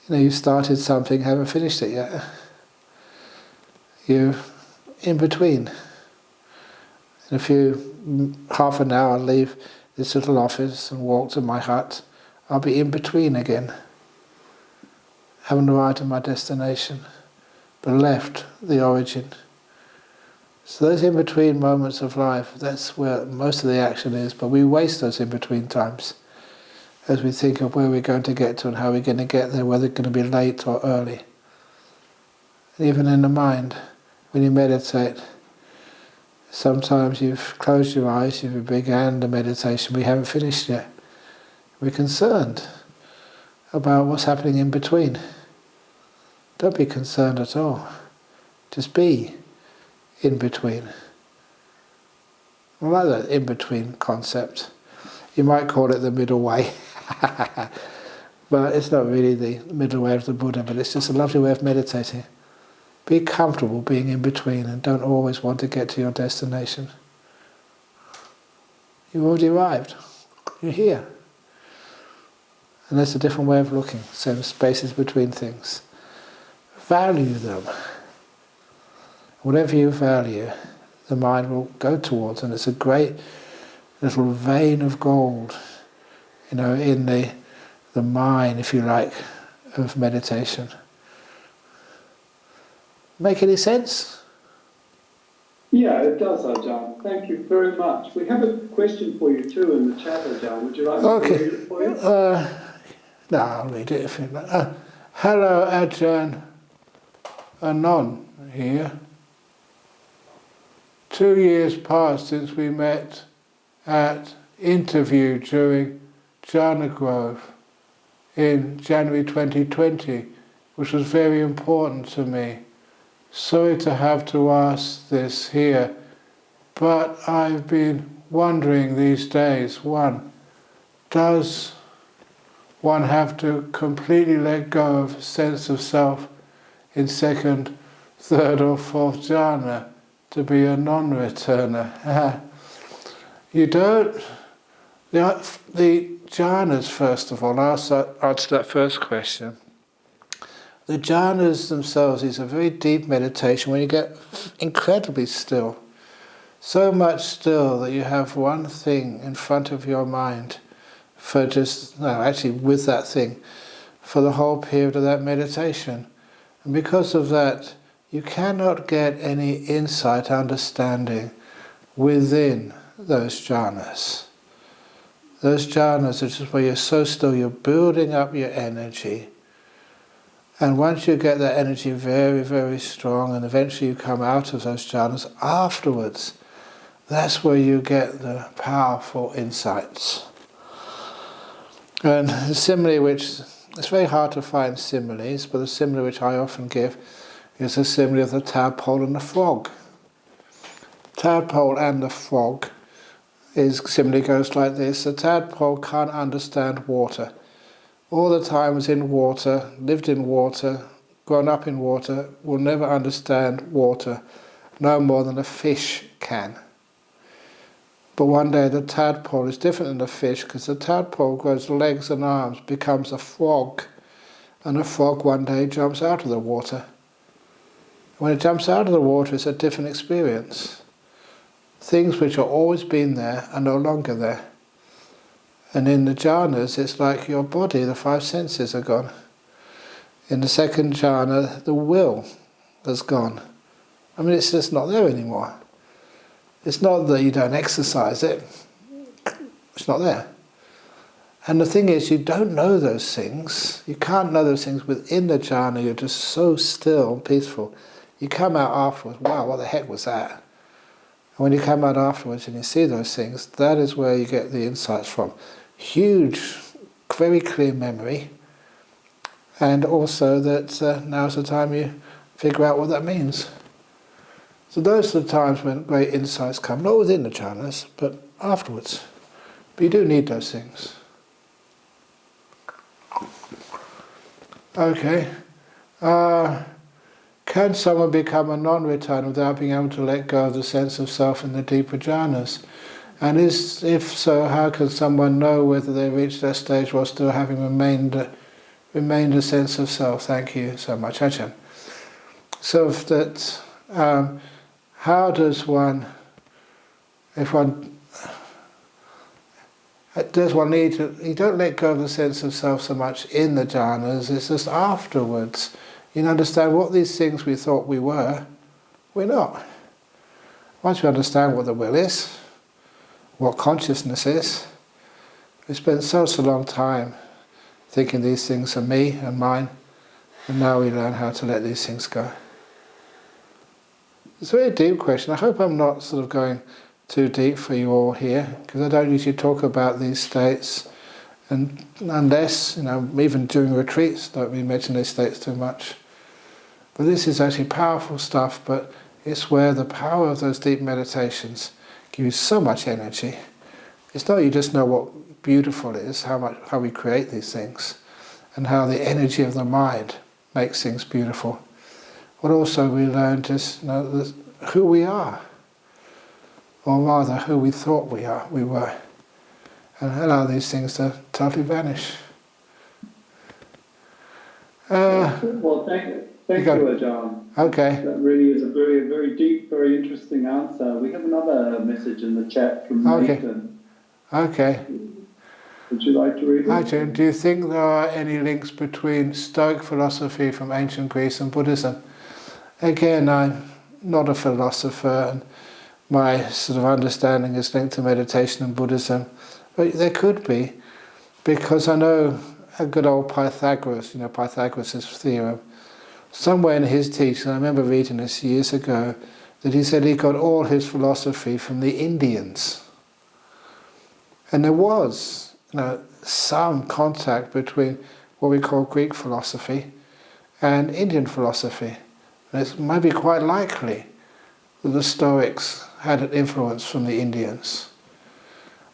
You started something, haven't finished it yet. You're in between. In half an hour, I'll leave this little office and walk to my hut. I'll be in between again. Haven't arrived at my destination, but left the origin. So those in-between moments of life, that's where most of the action is, but we waste those in-between times as we think of where we're going to get to and how we're going to get there, whether it's going to be late or early. And even in the mind, when you meditate, sometimes you've closed your eyes, you've began the meditation, we haven't finished yet. We're concerned about what's happening in between. Don't be concerned at all. Just be in between. I like that in-between concept. You might call it the middle way. But it's not really the middle way of the Buddha, but it's just a lovely way of meditating. Be comfortable being in between and don't always want to get to your destination. You've already arrived. You're here. And that's a different way of looking. Same spaces between things. Value them. Whatever you value, the mind will go towards, and it's a great little vein of gold, in the mine, if you like, of meditation. Make any sense? Yeah, it does, Ajahn. Thank you very much. We have a question for you too in the chat, Ajahn. Would you like me to read it for you? No, I'll read it if you like. Hello, Ajahn Anon here. 2 years passed since we met at interview during Jhana Grove in January 2020, which was very important to me. Sorry to have to ask this here, but I've been wondering these days, does one have to completely let go of a sense of self in second, third or fourth jhana to be a non-returner? You don't. The jhanas, first of all, I'll answer that first question. The jhanas themselves is a very deep meditation when you get incredibly still. So much still that you have one thing in front of your mind with that thing, for the whole period of that meditation. And because of that, you cannot get any insight, understanding within those jhanas. Those jhanas are just where you're so still, you're building up your energy. And once you get that energy very, very strong, and eventually you come out of those jhanas, afterwards, that's where you get the powerful insights. And the simile which, it's very hard to find similes, but the simile which I often give is the simile of the tadpole and the frog. Tadpole and the frog simile goes like this. The tadpole can't understand water. All the time was in water, lived in water, grown up in water, will never understand water, no more than a fish can. But one day the tadpole is different than the fish, because the tadpole grows legs and arms, becomes a frog, and the frog one day jumps out of the water. When it jumps out of the water, it's a different experience. Things which have always been there are no longer there. And in the jhanas, it's like your body, the five senses are gone. In the second jhana, the will has gone. I mean, it's just not there anymore. It's not that you don't exercise it. It's not there. And the thing is, you don't know those things. You can't know those things within the jhana. You're just so still and peaceful. You come out afterwards, wow, what the heck was that? And when you come out afterwards and you see those things, that is where you get the insights from. Huge, very clear memory. And also that now's the time you figure out what that means. So those are the times when great insights come, not within the jhanas, but afterwards. But you do need those things. Okay. Can someone become a non-returner without being able to let go of the sense of self in the deeper jhanas? And if so, how can someone know whether they reached that stage while still having remained a sense of self? Thank you so much, Ajahn. So that, how does one, does one need to, you don't let go of the sense of self so much in the jhanas, it's just afterwards. You understand what these things we thought we were, we're not. Once we understand what the will is, what consciousness is, we spend such a long time thinking these things are me and mine, and now we learn how to let these things go. It's a very deep question. I hope I'm not sort of going too deep for you all here, because I don't usually talk about these states, and unless, even during retreats, don't we mention these states too much. But this is actually powerful stuff, but it's where the power of those deep meditations give you so much energy. It's not you just know what beautiful is, how we create these things, and how the energy of the mind makes things beautiful. But also we learn just who we are, or rather who we thought we were, and allow these things to totally vanish. Well, thank you, Ajahn. Okay. That really is a very deep, very interesting answer. We have another message in the chat from Nathan. Okay. Would you like to read it? Ajahn, do you think there are any links between Stoic philosophy from ancient Greece and Buddhism? Again, I'm not a philosopher, and my sort of understanding is linked to meditation and Buddhism. But there could be, because I know a good old Pythagoras, Pythagoras' theorem, somewhere in his teaching, I remember reading this years ago, that he said he got all his philosophy from the Indians. And there was, some contact between what we call Greek philosophy and Indian philosophy. And it might be quite likely that the Stoics had an influence from the Indians.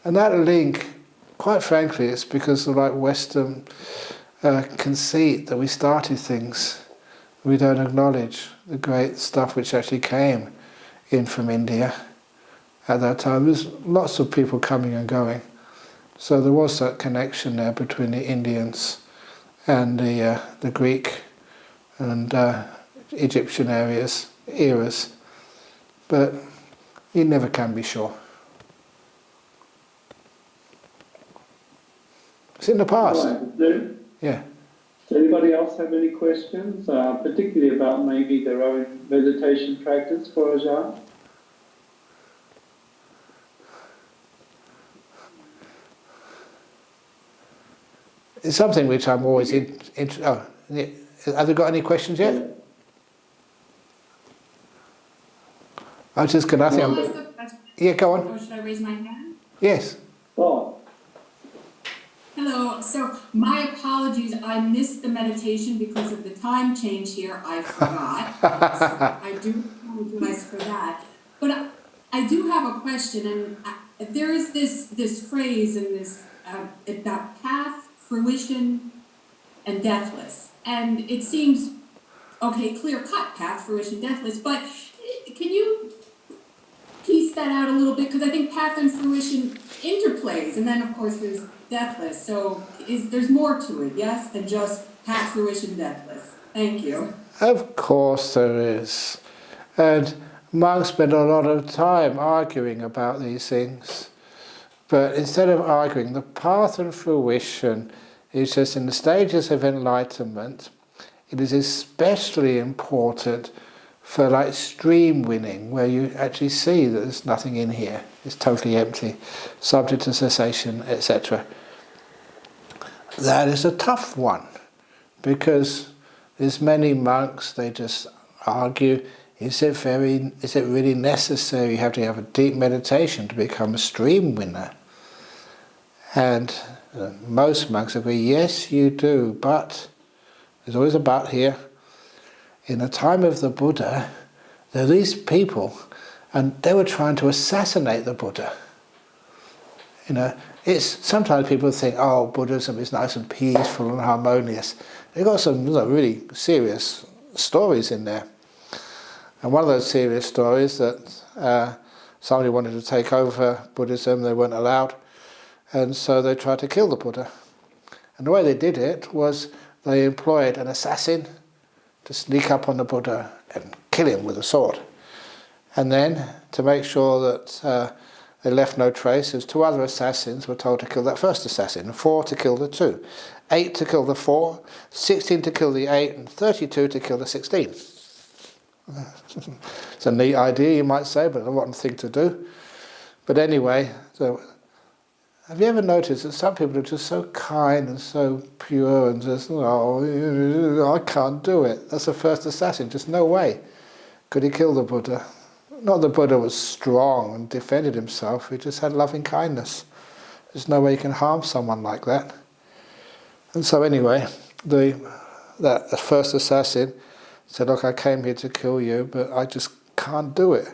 And that link, quite frankly, it's because of Western conceit that we started things. We don't acknowledge the great stuff which actually came in from India at that time. There's lots of people coming and going. So there was that connection there between the Indians and the Greek and Egyptian eras. But you never can be sure. It's in the past. Right. Yeah. Does anybody else have any questions, particularly about maybe their own meditation practice for Ajahn? It's something which I'm always have you got any questions yet? I was just going to ask you. Yeah, go on. Or should I raise my hand? Yes. Oh. Hello. So my apologies. I missed the meditation because of the time change here. I forgot. So I do apologize for that. But I do have a question, and there is this phrase in this about path, fruition, and deathless. And it seems, clear-cut, path, fruition, deathless. But can you piece that out a little bit? Because I think path and fruition interplays, and then of course there's deathless. So there's more to it, yes, than just path, fruition, deathless. Thank you. Of course there is. And monks spend a lot of time arguing about these things. But instead of arguing, the path and fruition is just in the stages of enlightenment. It is especially important for like stream winning, where you actually see that there's nothing in here. It's totally empty, subject to cessation, etc. That is a tough one, because there's many monks, they just argue, is it really necessary? You have to have a deep meditation to become a stream winner. And most monks agree, yes, you do, but there's always a but here. In the time of the Buddha, there were these people, and they were trying to assassinate the Buddha. Sometimes people think, oh, Buddhism is nice and peaceful and harmonious. They've got some really serious stories in there. And one of those serious stories that somebody wanted to take over Buddhism, they weren't allowed, and so they tried to kill the Buddha. And the way they did it was they employed an assassin to sneak up on the Buddha and kill him with a sword. And then, to make sure that they left no traces, 2 other assassins were told to kill that first assassin, 4 to kill the 2, 8 to kill the 4, 16 to kill the 8, and 32 to kill the 16. It's a neat idea, you might say, but a rotten thing to do. But anyway, so have you ever noticed that some people are just so kind and so pure and just, I can't do it. That's the first assassin, just no way could he kill the Buddha. Not the Buddha was strong and defended himself, he just had loving kindness. There's no way you can harm someone like that. And so anyway, that first assassin said, look, I came here to kill you, but I just can't do it.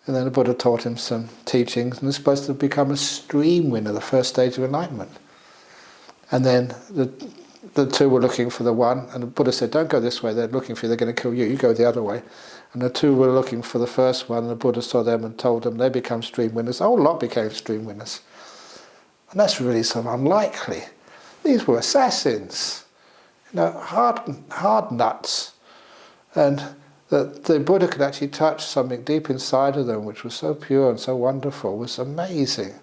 And then the Buddha taught him some teachings, and he's supposed to become a stream winner, the first stage of enlightenment. And then the 2 were looking for the 1, and the Buddha said, don't go this way, they're looking for you, they're going to kill you, you go the other way. And the 2 were looking for the first one, and the Buddha saw them and told them they become stream winners. A whole lot became stream winners. And that's really so unlikely. These were assassins, hard nuts. And that the Buddha could actually touch something deep inside of them, which was so pure and so wonderful, was amazing.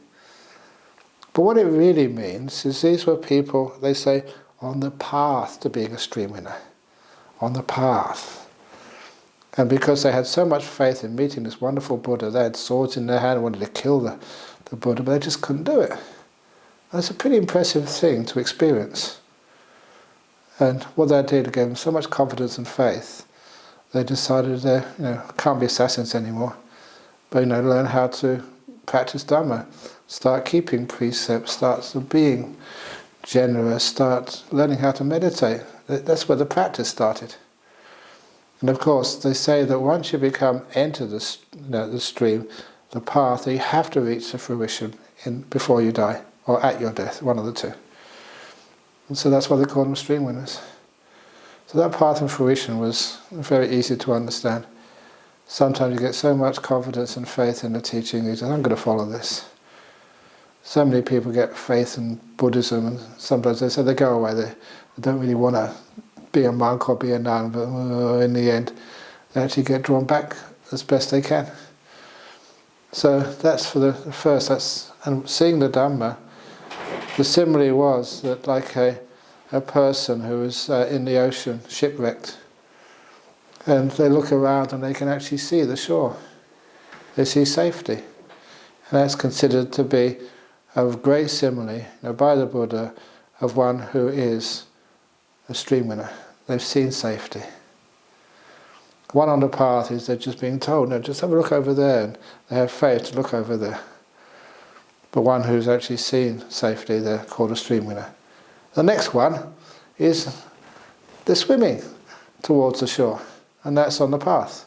But what it really means is these were people, they say, on the path to being a stream winner. On the path. And because they had so much faith in meeting this wonderful Buddha, they had swords in their hand and wanted to kill the Buddha, but they just couldn't do it. That's a pretty impressive thing to experience. And what that did gave them so much confidence and faith. They decided they can't be assassins anymore, but learn how to practice Dhamma, start keeping precepts, start being generous, start learning how to meditate. That's where the practice started. And of course, they say that once you enter the stream, the path, you have to reach the fruition before you die, or at your death, one of the 2. And so that's why they call them stream winners. So that path and fruition was very easy to understand. Sometimes you get so much confidence and faith in the teaching, you say, I'm going to follow this. So many people get faith in Buddhism, and sometimes they say they go away, they don't really want to be a monk or be a nun, but in the end they actually get drawn back as best they can. So that's for the first, and seeing the Dhamma, the simile was that like a person who is in the ocean, shipwrecked, and they look around and they can actually see the shore. They see safety. And that's considered to be a great simile by the Buddha of one who is a stream winner. They've seen safety. One on the path is they're just being told, no, just have a look over there, and they have faith to look over there. But one who's actually seen safety, they're called a stream winner. The next one is they're swimming towards the shore, and that's on the path.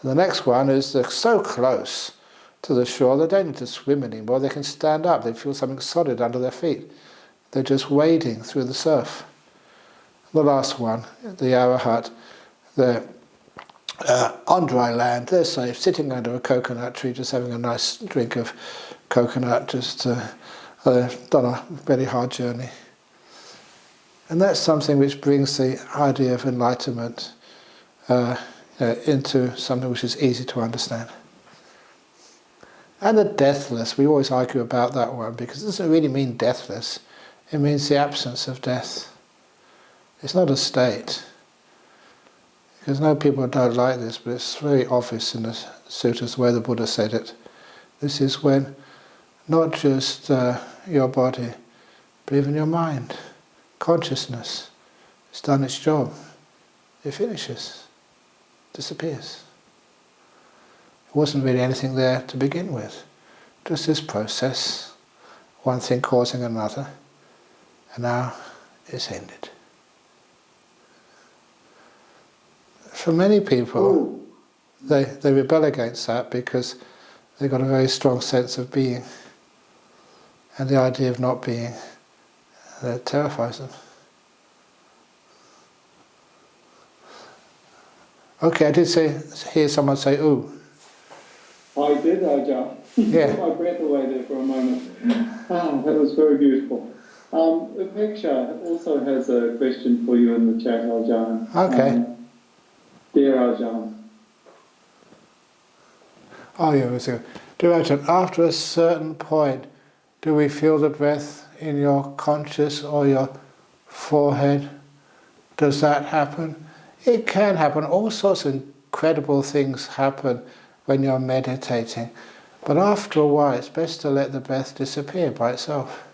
And the next one is they're so close to the shore they don't need to swim anymore, they can stand up, they feel something solid under their feet. They're just wading through the surf. The last one, the Arahat, they're on dry land, they're safe, sitting under a coconut tree, just having a nice drink of coconut, they've done a very hard journey. And that's something which brings the idea of enlightenment into something which is easy to understand. And the deathless, we always argue about that one, because it doesn't really mean deathless. It means the absence of death. It's not a state. Because I know people don't like this, but it's very obvious in the sutras the way the Buddha said it. This is when not just your body, but even your mind, consciousness, has done its job. It finishes, disappears. There wasn't really anything there to begin with. Just this process, one thing causing another, and now it's ended. For many people, they rebel against that because they've got a very strong sense of being, and the idea of not being terrifies them. Okay, I did hear someone say "ooh." I did, Ajahn. Yeah. Took my breath away there for a moment. That was very beautiful. Upeksha also has a question for you in the chat, Ajahn. Okay. Dear Ajahn. Oh yeah, let's go. Dear Ajahn, after a certain point, do we feel the breath in your conscious or your forehead? Does that happen? It can happen. All sorts of incredible things happen when you're meditating. But after a while, it's best to let the breath disappear by itself.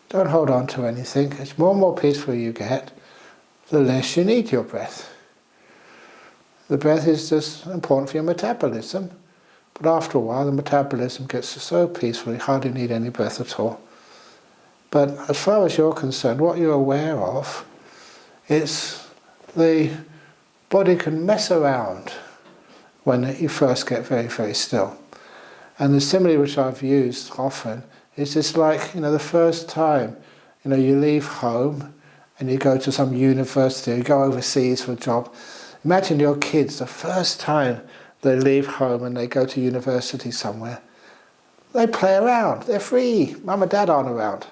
Don't hold on to anything. It's more and more peaceful you get, the less you need your breath. The breath is just important for your metabolism. But after a while, the metabolism gets so peaceful, you hardly need any breath at all. But as far as you're concerned, what you're aware of is the body can mess around when you first get very, very still. And the simile which I've used often is just like, the first time, you leave home and you go to some university, or you go overseas for a job. Imagine your kids, the first time they leave home and they go to university somewhere, they play around, they're free, mum and dad aren't around.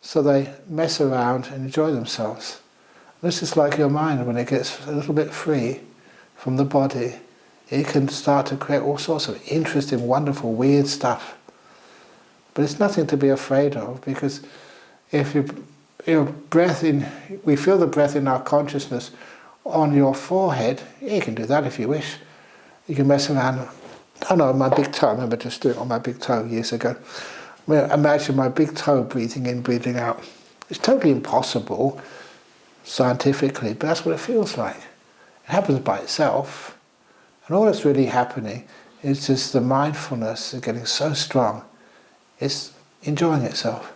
So they mess around and enjoy themselves. This is like your mind when it gets a little bit free from the body. It can start to create all sorts of interesting, wonderful, weird stuff. But it's nothing to be afraid of, because if your breath we feel the breath in our consciousness on your forehead. You can do that if you wish. You can mess around. I know my big toe. I remember just doing it on my big toe years ago. Imagine my big toe breathing in, breathing out. It's totally impossible scientifically, but that's what it feels like. It happens by itself. And all that's really happening is just the mindfulness is getting so strong. It's enjoying itself,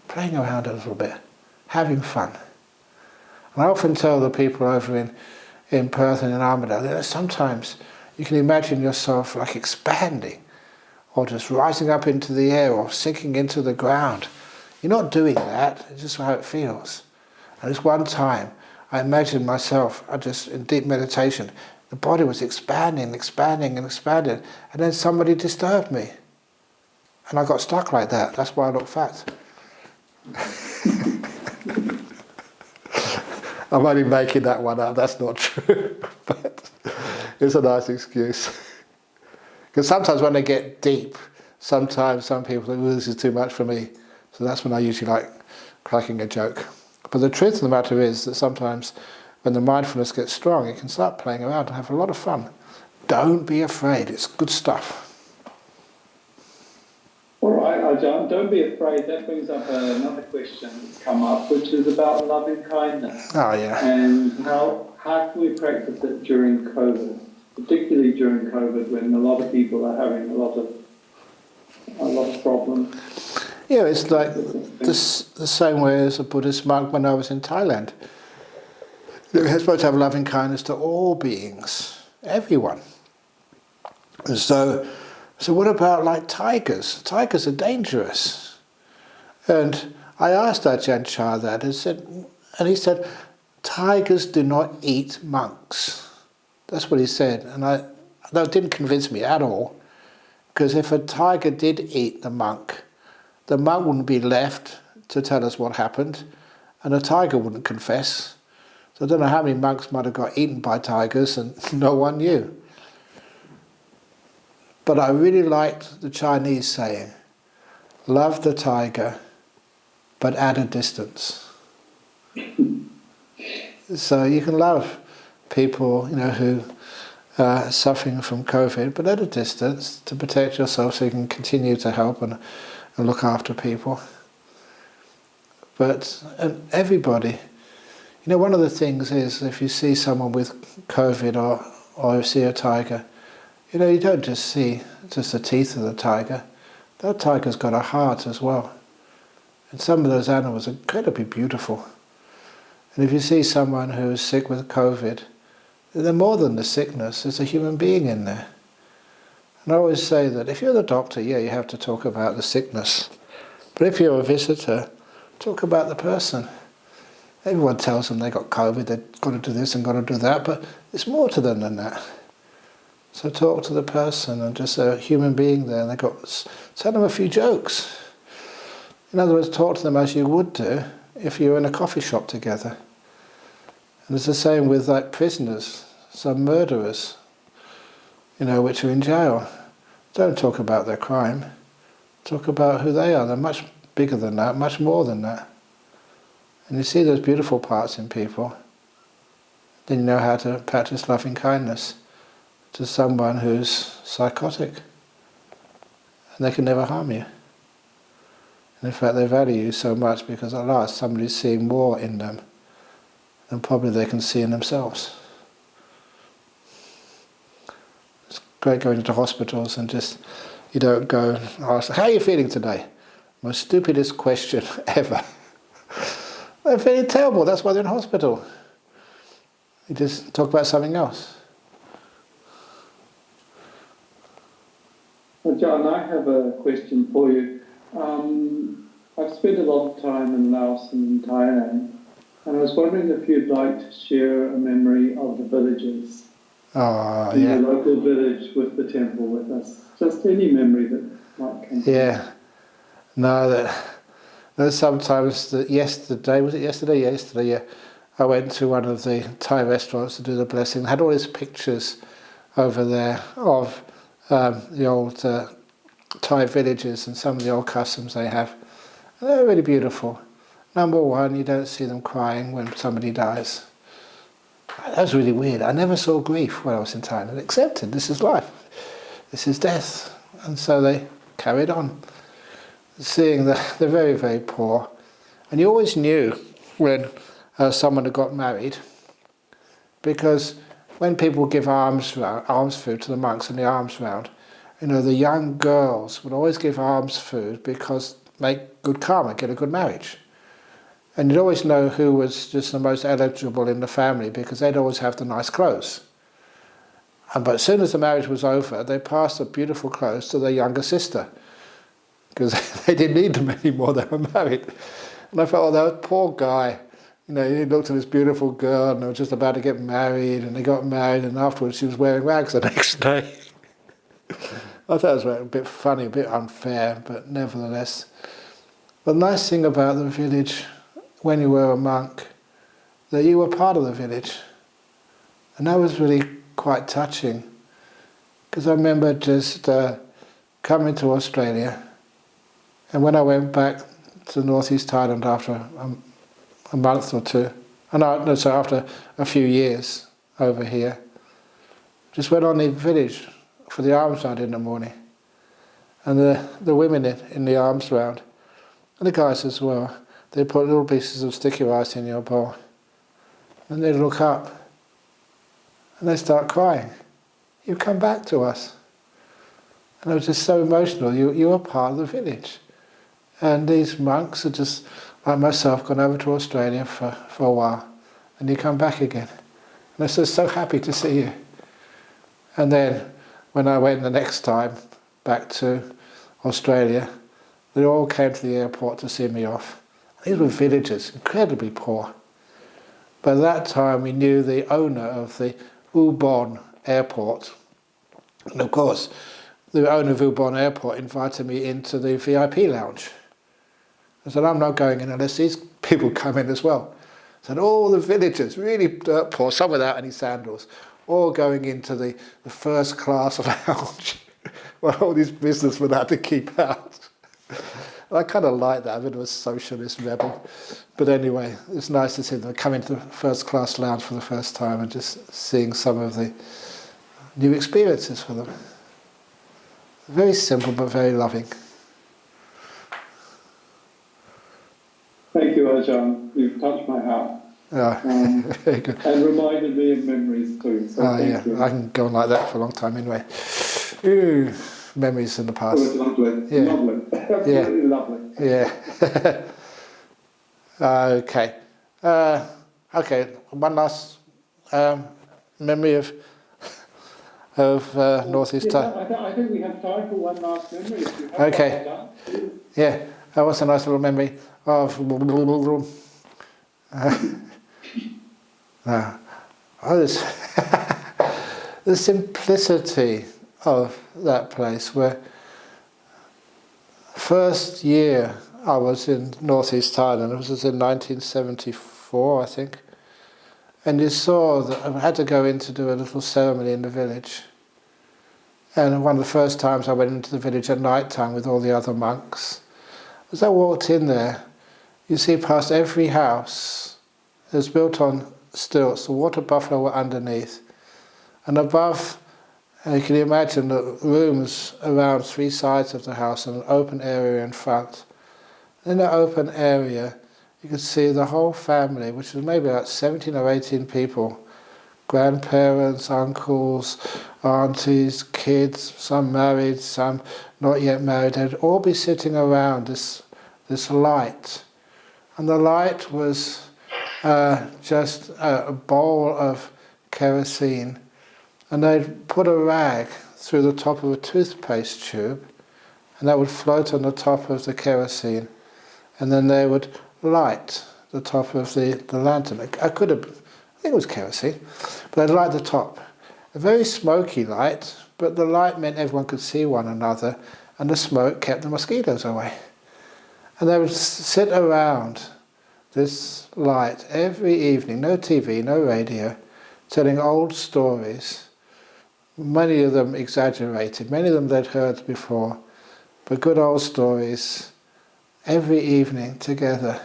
playing around a little bit, having fun. And I often tell the people over in Perth and in Armadale that sometimes you can imagine yourself like expanding, or just rising up into the air, or sinking into the ground. You're not doing that, it's just how it feels. And this one time, I imagined myself, in deep meditation, the body was expanding, expanding and expanding, and then somebody disturbed me. And I got stuck like that. That's why I look fat. I'm only making that one up, that's not true. But it's a nice excuse. Because sometimes when they get deep, sometimes some people think, this is too much for me. So that's when I usually like cracking a joke. But the truth of the matter is that sometimes when the mindfulness gets strong, it can start playing around and have a lot of fun. Don't be afraid, it's good stuff. All right, Ajahn, don't be afraid. That brings up another question that's come up, which is about loving kindness. Oh yeah. And how can we practice it during COVID, particularly during COVID when a lot of people are having a lot of problems. Yeah, it's like the same way as a Buddhist monk when I was in Thailand. We're supposed to have loving kindness to all beings, everyone. So what about like tigers? Tigers are dangerous. And I asked Ajahn Chah that, and he said, tigers do not eat monks. That's what he said. And that didn't convince me at all, because if a tiger did eat the monk wouldn't be left to tell us what happened, and a tiger wouldn't confess. So I don't know how many monks might have got eaten by tigers and no one knew. But I really liked the Chinese saying, love the tiger, but at a distance. So you can love people, who are suffering from COVID, but at a distance to protect yourself so you can continue to help and look after people. But everybody, one of the things is if you see someone with COVID or you see a tiger, you don't just see just the teeth of the tiger. That tiger's got a heart as well. And some of those animals are incredibly beautiful. And if you see someone who is sick with COVID, they're more than the sickness, there's a human being in there. And I always say that if you're the doctor, you have to talk about the sickness. But if you're a visitor, talk about the person. Everyone tells them they got COVID, they've got to do this and got to do that, but there's more to them than that. So talk to the person and just a human being there, and tell them a few jokes. In other words, talk to them as you would do if you were in a coffee shop together. And it's the same with prisoners, some murderers, which are in jail. Don't talk about their crime. Talk about who they are. They're much bigger than that, much more than that. And you see those beautiful parts in people, then you know how to practice loving kindness to someone who's psychotic. And they can never harm you. And in fact, they value you so much because at last somebody's seeing more in them than probably they can see in themselves. It's great going into hospitals and you don't go and ask, how are you feeling today? Most stupidest question ever. They're feeling terrible, that's why they're in hospital. You just talk about something else. Well, John, I have a question for you. I've spent a lot of time in Laos and in Thailand, and I was wondering if you'd like to share a memory of the villages. Oh, in yeah. the local village with the temple with us. Just any memory that might come to Yeah. No, there's sometimes yesterday, was it yesterday? Yeah, yesterday, yeah. I went to one of the Thai restaurants to do the blessing. They had all these pictures over there of the old Thai villages and some of the old customs they have. And they're really beautiful. Number one, you don't see them crying when somebody dies. That was really weird. I never saw grief when I was in Thailand. Accepted, this is life. This is death. And so they carried on. Seeing that they're very, very poor. And you always knew when someone had got married, because when people give alms food to the monks in the alms round, the young girls would always give alms food because make good karma, get a good marriage. And you'd always know who was just the most eligible in the family because they'd always have the nice clothes. But as soon as the marriage was over, they passed the beautiful clothes to their younger sister because they didn't need them anymore, they were married. And I felt, that poor guy, he looked at this beautiful girl and they were just about to get married, and they got married, and afterwards she was wearing rags the next day. I thought it was a bit funny, a bit unfair, but nevertheless. The nice thing about the village, when you were a monk, that you were part of the village. And that was really quite touching. Because I remember just coming to Australia, and when I went back to northeast Thailand after a month or two, so after a few years over here, just went on the village for the alms round in the morning. And the women in the alms round, and the guys as well, they put little pieces of sticky rice in your bowl. And they look up and they start crying. You come back to us. And it was just so emotional. You were part of the village. And these monks are just, like myself, gone over to Australia for a while. And you come back again. And they're just so happy to see you. And then when I went the next time back to Australia, they all came to the airport to see me off. These were villagers, incredibly poor. By that time we knew the owner of the Ubon airport. And of course, the owner of Ubon airport invited me into the VIP lounge. I said, I'm not going in unless these people come in as well. So all the villagers, really dirt poor, some without any sandals, all going into the first class lounge where all these businessmen had to keep out. And I kind of like that. I'm a bit of a socialist rebel. But anyway, it's nice to see them come into the first class lounge for the first time and just seeing some of the new experiences for them. Very simple but very loving. Thank you, Ajahn. You've touched my heart. Very good. And reminded me of memories too. So thank you. I can go on like that for a long time anyway. Ooh, memories in the past. Oh, it's lovely. Yeah. Lovely. Absolutely lovely. Yeah. Okay. Okay. One last memory of Northeast Time. I think we have time for one last memory. If you have Okay. Ajahn. Yeah. That was a nice little memory of the simplicity of that place. Where first year I was in Northeast Thailand, it was in 1974, I think, and you saw that I had to go in to do a little ceremony in the village. And one of the first times I went into the village at night time with all the other monks, as I walked in there, you see past every house, it was built on stilts, the water buffalo were underneath, and above, you can imagine the rooms around three sides of the house and an open area in front. In the open area, you could see the whole family, which was maybe about 17 or 18 people, grandparents, uncles, aunties, kids, some married, some not yet married. They'd all be sitting around this light. And the light was just a bowl of kerosene. And they'd put a rag through the top of a toothpaste tube, and that would float on the top of the kerosene. And then they would light the top of the lantern. I think it was kerosene, but they'd light the top. A very smoky light, but the light meant everyone could see one another, and the smoke kept the mosquitoes away. And they would sit around this light every evening, no TV, no radio, telling old stories. Many of them exaggerated, many of them they'd heard before, but good old stories every evening together,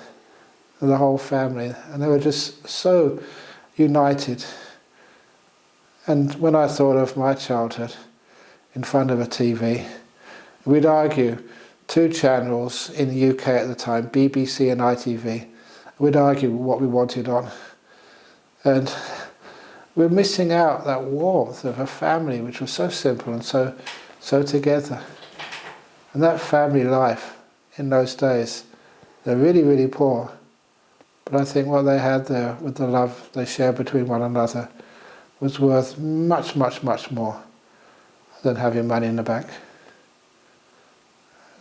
the whole family, and they were just so united. And when I thought of my childhood in front of a TV, we'd argue, two channels in the UK at the time, BBC and ITV, we'd argue what we wanted on. And we're missing out that warmth of a family which was so simple and so together. And that family life in those days, they're really, really poor. But I think what they had there with the love they shared between one another was worth much, much, much more than having money in the bank.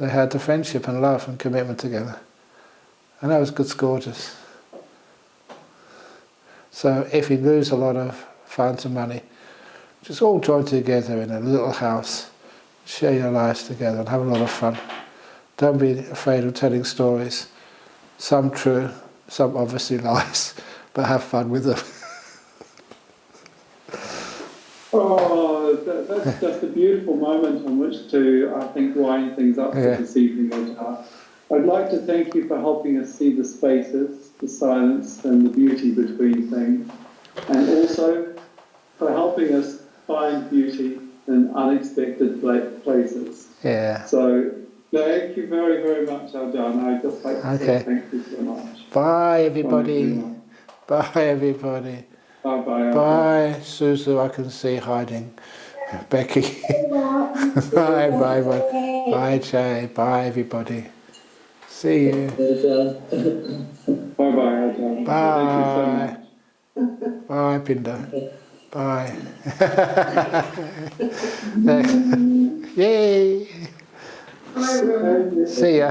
They had the friendship and love and commitment together. And that was just gorgeous. So if you lose a lot of funds and money, just all join together in a little house, share your lives together and have a lot of fun. Don't be afraid of telling stories, some true, some obviously lies, but have fun with them. Oh, that's just a beautiful moment on which to, I think, wind things up for this evening, Ajahn. I'd like to thank you for helping us see the spaces, the silence and the beauty between things, and also for helping us find beauty in unexpected places. Yeah. So thank you very, very much, Ajahn. I'd just like to say thank you so much. Bye, everybody. Bye, everybody. Bye-bye. Bye, Suzu, I can see hiding. Becky. Bye, bye, bye. Bye, Jay. Bye, everybody. See you. Bye-bye, Ajahn. Bye. Thank you so much. Bye, Pinda. Bye. Yay. See ya.